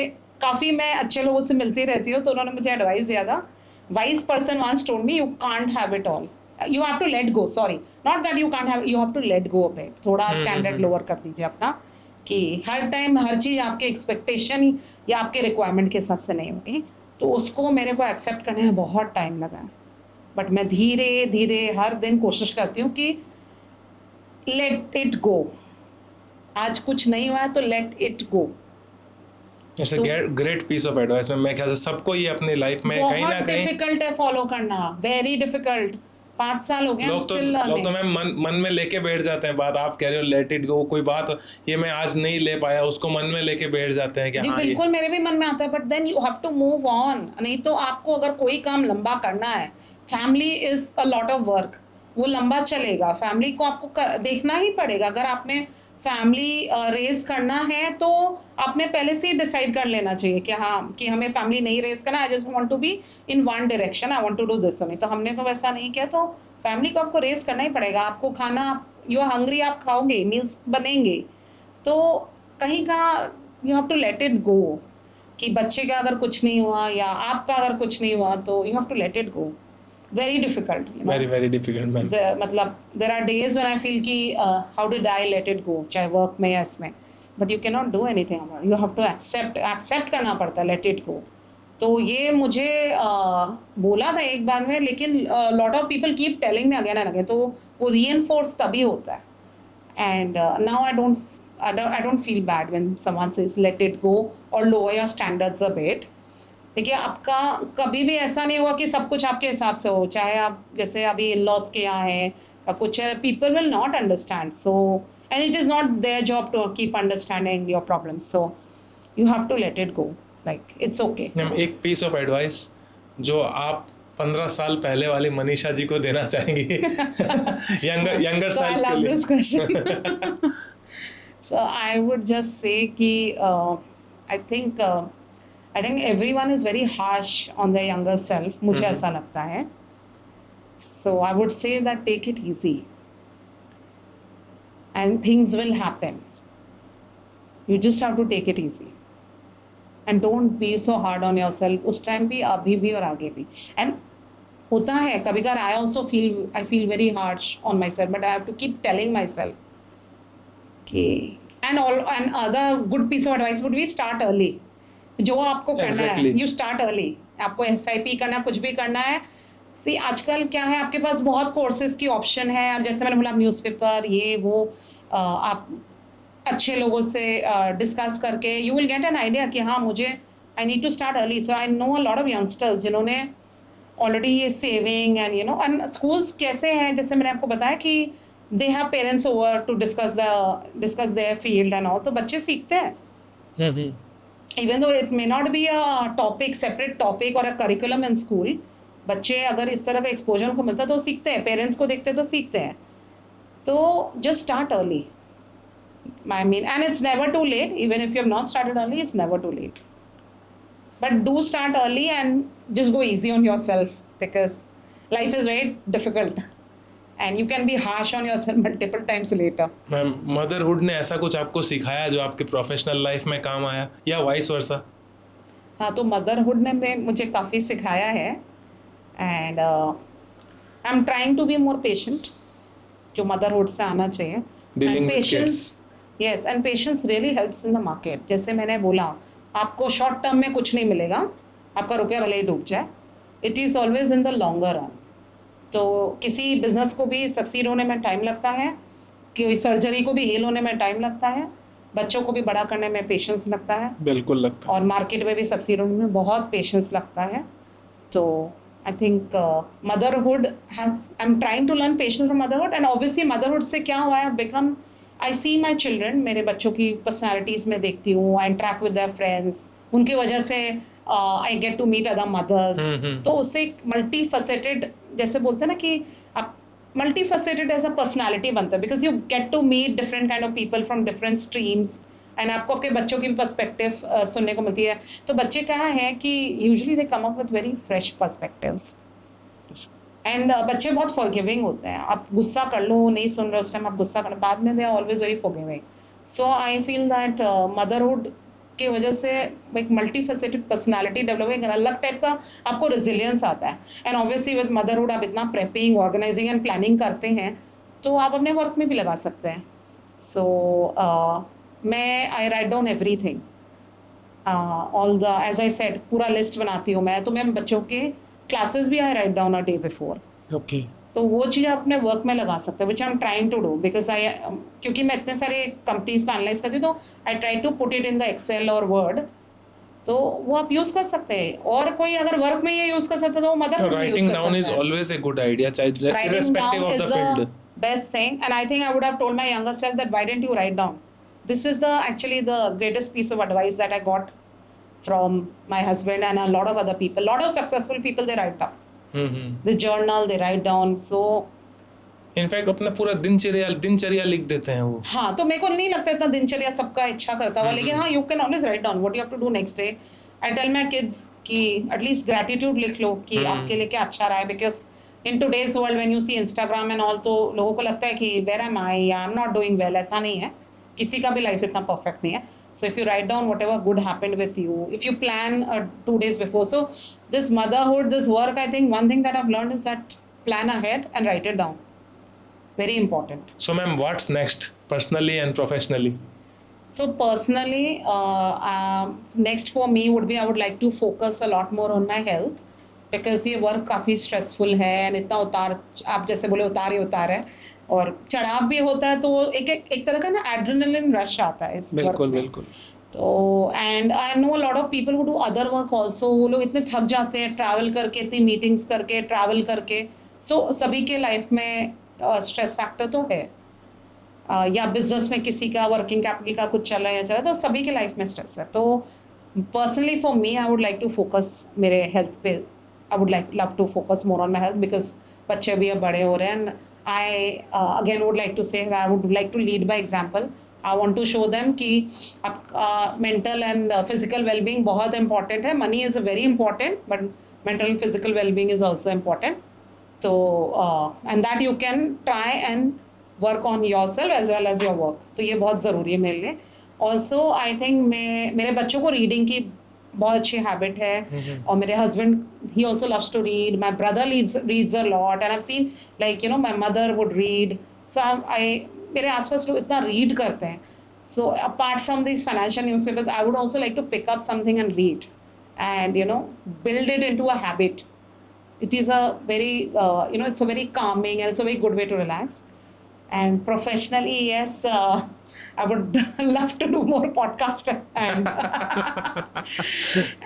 काफ़ी, मैं अच्छे लोगों से मिलती रहती हूँ, तो उन्होंने मुझे एडवाइस दिया था. Wise person once told me, you can't have it all, you have to let go. Sorry, not that you can't have, you have to let go a bit. थोड़ा स्टैंडर्ड लोअर कर दीजिए अपना, कि हर time हर चीज़ आपके expectation या आपके requirement के हिसाब से नहीं होती. तो उसको मेरे को एक्सेप्ट करने में बहुत टाइम लगा है. बट मैं धीरे धीरे हर दिन कोशिश करती हूँ कि लेट इट गो. आज कुछ नहीं हुआ है तो लेट इट गो। इट्स तो ग्रेट पीस ऑफ एडवाइस में मैं ख्याल से सबको ये अपनी लाइफ में कहीं ना बहुत कहीं डिफिकल्ट है फॉलो करना, वेरी डिफिकल्ट। 5 साल हो गए, लोग तो मैम मन में लेके बैठ जाते हैं बात। आप कह रहे हो लेट इट गो, कोई बात ये मैं आज नहीं ले पाया उसको मन में लेके बैठ जाते हैं कि जी हाँ बिल्कुल, मेरे भी मन में आता है, but then you have to move on. नहीं तो आपको अगर कोई काम लंबा करना है, family is a lot of work, वो लंबा चलेगा, फैमिली को आपको देखना ही पड़ेगा। अगर आपने फैमिली रेज करना है तो आपने पहले से ही डिसाइड कर लेना चाहिए कि हाँ, कि हमें फैमिली नहीं रेज करना, I just want to be in one direction, I want to do this. नहीं तो हमने तो वैसा नहीं किया, तो फैमिली को आपको रेज करना ही पड़ेगा। आपको खाना, यू आर हंग्री, आप खाओगे, मील्स बनेंगे, तो कहीं का you have to let it go. कि बच्चे का अगर कुछ नहीं हुआ या आपका अगर कुछ नहीं हुआ तो you have to let it go. Very difficult, very difficult ma'am. मतलब there are days when I feel कि how did I let it go, चाहे वर्क में या इसमें, but you can not do anything about it, you have to accept करना पड़ता है, late it गो। तो ये मुझे बोला था एक बार में, लेकिन lot of people keep telling me again and again, तो वो रीइंफोर्स तभी होता है। And now I don't feel bad when someone says let it go or lower your standards a bit। देखिए, आपका कभी भी ऐसा नहीं हुआ कि सब कुछ आपके हिसाब से हो, चाहे आप जैसे अभी इन लॉज के यहाँ हैं या कुछ, people will not understand, so and it is not their job to keep understanding your problems, so you have to let it go, like it's okay. एक पीस ऑफ एडवाइस जो आप 15 साल पहले वाली मनीषा जी को देना चाहेंगी यंगर So I सेल्फ के love लिए? this question. So I would just say कि I think everyone is very harsh on their younger self. मुझे ऐसा लगता है. So I would say that take it easy, and things will happen. You just have to take it easy, and don't be so hard on yourself. उस time भी, अभी भी और आगे भी. And होता है कभी कभार, I feel very harsh on myself, but I have to keep telling myself कि and other good piece of advice would be start early। जो आपको करना है, you start early। आपको SIP करना, कुछ भी करना है, सी आजकल क्या है, आपके पास बहुत कोर्सेज की ऑप्शन है, और जैसे मैंने बोला, आप न्यूज़पेपर ये वो, आप अच्छे लोगों से डिस्कस करके you will get an idea कि हाँ, मुझे I need to start early. So I know a lot of youngsters जिन्होंने ऑलरेडी ये सेविंग एंड एंड स्कूल्स कैसे हैं, जैसे मैंने आपको बताया कि they have parents over to discuss their field and all, तो बच्चे सीखते हैं। Even though it may not be a topic, separate topic और अ करिकुलम इन स्कूल, बच्चे अगर इस तरह का एक्सपोजर उनको मिलता है तो सीखते हैं, पेरेंट्स को देखते हैं तो सीखते हैं। तो just start early, I mean, and it's never too late. Even if you have not started early, it's never too late. But do start early and just go easy on yourself, because life is very difficult and you can be harsh on yourself multiple times later. Ma'am, motherhood ने ऐसा कुछ आपको सिखाया जो आपके professional life में काम आया, या वाइस वर्सा? हाँ, तो मदरहुड ने मुझे काफ़ी सिखाया है, and I am trying to be more patient, जो मदरहुड से आना चाहिए। Dealing with patience, kids. Yes, and patience really helps in the market. जैसे मैंने बोला, आपको शॉर्ट टर्म में कुछ नहीं मिलेगा, आपका रुपया भले ही डूब जाए, it is always in the longer run. तो किसी बिजनेस को भी सक्सीड होने में टाइम लगता है, कोई सर्जरी को भी हील होने में टाइम लगता है, बच्चों को भी बड़ा करने में पेशेंस लगता है, बिल्कुल लगता है। और मार्केट में भी सक्सीड होने में बहुत पेशेंस लगता है। तो I think motherhood has, I am trying to learn patience from motherhood, and obviously motherhood से क्या हुआ है, become I C my children, मेरे बच्चों की पर्सनैलिटीज़ में देखती हूँ, I interact with their friends, उनकी वजह से I get to meet other mothers. तो उससे एक मल्टी फसेटेड, जैसे बोलते हैं ना कि आप multi faceted as a personality बनता है, because you get to meet different kind of people from different streams, and आपको आपके बच्चों की भी पर्सपेक्टिव सुनने को मिलती है। तो बच्चे क्या है कि usually they come up with very fresh perspectives, and बच्चे बहुत फॉरगिविंग होते हैं। आप गुस्सा कर लो, नहीं सुन रहे उस टाइम, आप गुस्सा कर, बाद में they are always very forgiving. So I feel that motherhood की वजह से एक मल्टी फेसेटेड पर्सनैलिटी डेवलप है, अलग टाइप का आपको रेजिलियंस आता है। एंड ऑब्वियसली विद मदरहुड आप इतना प्रेपिंग, ऑर्गेनाइजिंग एंड प्लानिंग करते हैं, तो आप अपने वर्क में भी लगा सकते हैं। सो मैं I write down everything, all the, as I said, पूरा लिस्ट बनाती हूँ मैं, तो मैं बच्चों के क्लासेस भी I write down a day before. Okay. तो वो चीज़ आप अपने वर्क में लगा सकते हो, which I am trying to do, because क्योंकि मैं इतने सारे कंपनीज को एनालाइज करती हूँ, तो I try to put it in the Excel और वर्ड, तो वो आप यूज कर सकते हैं। और कोई अगर वर्क में ये यूज कर सकता है तो वो मदर में writing down is always a good idea, चाहे irrespective of the field. best thing, and I think I would have told my younger self that why didn't you write down. This is actually the greatest piece of advice that I got from my husband and a lot of other people. Lot of successful people, they write down. The journal, they write down. So in fact अपना पूरा दिनचर्या लिख देते हैं वो। हाँ, तो मेरे को नहीं लगता इतना दिनचर्या सबका इच्छा करता हुआ, लेकिन हाँ, you can always write down what you have to do next day. I tell my kids कि एटलीस्ट ग्रैटिट्यूड लिख लो कि आपके लिए क्या अच्छा रहा है, because in today's world when you see Instagram and all, तो लोगों को लगता है कि where am I am not doing well. ऐसा नहीं है, किसी का भी लाइफ इतना परफेक्ट नहीं है। So if you write down whatever good happened with you, if you plan 2 days before, so this motherhood, this work, I think one thing that I've learned is that plan ahead and write it down. Very important. So ma'am, what's next personally and professionally? So personally, next for me would be I would like to focus a lot more on my health, because ये work काफ़ी stressful है and इतना उतार, आप जैसे बोले उतार ही उतार है और चढ़ाव भी होता है, तो एक तरह का ना एड्रेनलिन रश आता है इस वर्क में। बिल्कुल। तो and I know lot of people who do other work also, वो लोग इतने थक जाते हैं ट्रैवल करके, इतनी मीटिंग्स करके, ट्रैवल करके। सो सभी के लाइफ में स्ट्रेस फैक्टर तो है, या बिजनेस में किसी का वर्किंग कैपिटल का कुछ चल रहा है तो सभी के लाइफ में स्ट्रेस है। तो personally for me I would like to focus मेरे हेल्थ पे, I would love to focus more on my health, because बच्चे भी अब बड़े हो रहे हैं। And I again would like to say I would like to lead by example. I want to show them कि मेंटल एंड फिजिकल वेलबींग बहुत important है। Money is very important, but mental and physical wellbeing is also important. तो and that you can try and work on yourself as well as your work. तो ये बहुत ज़रूरी है मेरे लिए। ऑल्सो आई थिंक मेरे बच्चों को रीडिंग की बहुत अच्छी हैबिट है, और मेरे husband he also loves to read, my brother reads a lot, and I seen like my mother would read. So मेरे आसपास लोग इतना रीड करते हैं। So apart from this financial newspapers, I would also like to pick up something and read and build it into a habit. It is a very it's a very calming and it's a very good way to relax. And professionally, yes, I would love to do more podcast and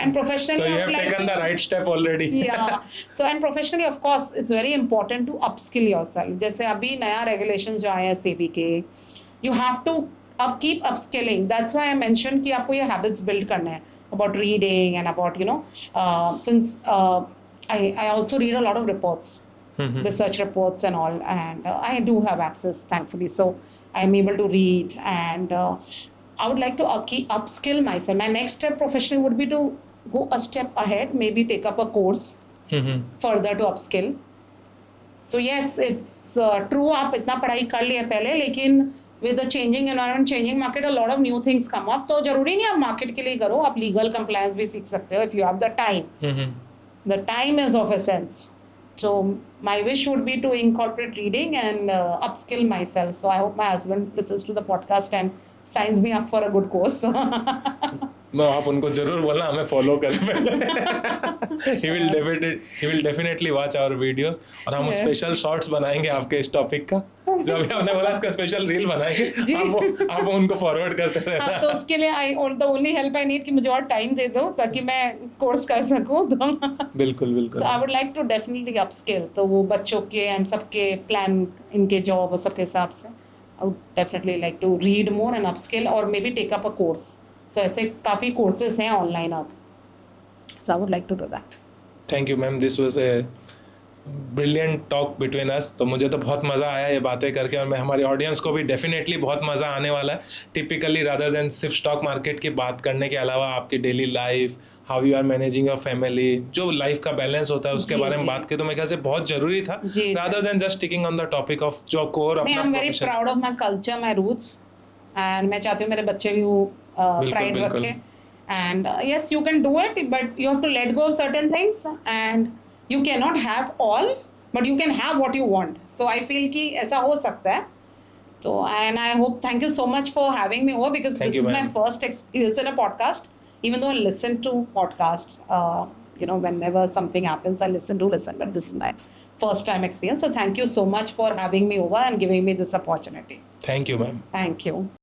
and professionally, so you have taken the right step already. Yeah. So and professionally, of course, it's very important to upskill yourself. जैसे अभी नया regulations जो आए हैं SEBI के, you have to keep upskilling. That's why I mentioned कि आपको ये habits build करने हैं about reading and about since I also read a lot of reports, research reports and all, and I do have access, thankfully. So I'm able to read, and I would like to keep upskill myself. My next step professionally would be to go a step ahead, maybe take up a course further to upskill. So yes, it's true. आप इतना पढ़ाई कर लिया पहले, लेकिन with the changing environment, changing market, a lot of new things come up. तो जरूरी नहीं आप market के लिए करो, आप legal compliance भी सीख सकते हो if you have the time. The time is of essence. So my wish would be to incorporate reading and upskill myself. So I hope my husband listens to the podcast and signs me up for a good course. आप उनको जरूर बोलना हमें follow करें पहले। he will definitely watch our videos, और हम special shorts बनाएंगे आपके इस टॉपिक का, जो अभी आपने बोला इसका स्पेशल रील बनाएंगे, आप उनको फॉरवर्ड करते रहना। हाँ, तो उसके लिए the only help I need कि मुझे और टाइम दे दो ताकि मैं कोर्स कर सकूँ। तो बिल्कुल। So I would like to definitely upskill. तो वो बच्चों के एंड सबके प्लान, इनके जॉब और सबके हिसाब से I would definitely like to read more and upskill, or maybe take up a course. So ऐसे काफ़ी courses हैं online अब. So I would like to do that. Thank you ma'am. This was a brilliant talk between us. तो मुझे तो बहुत मज़ा आया ये बातें करके, और मैं हमारी ऑडियंस को भी डेफिनेटली बहुत मज़ा आने वाला है। टिपिकली रादर देन सिर्फ स्टॉक मार्केट की बात करने के अलावा आपकी daily life, how you are managing your family, जो लाइफ का बैलेंस होता है उसके बारे में बात की, तो मेरे ख्याल से बहुत ज़रूरी था, rather than just sticking on the topic of जो कोर अपना। I am very proud of my culture, my roots, and मैं चाहती हूँ मेरे बच्चे भी वो प्राइड रखें। And yes, you can do it, but you have to let go of certain things, and you cannot have all, but you can have what you want. So I feel कि ऐसा हो सकता है। तो and I hope, thank you so much for having me over, because this is my first experience in a podcast. Even though I listen to podcasts, whenever something happens, I listen, but this is my first time experience. So thank you so much for having me over and giving me this opportunity. Thank you ma'am. Thank you.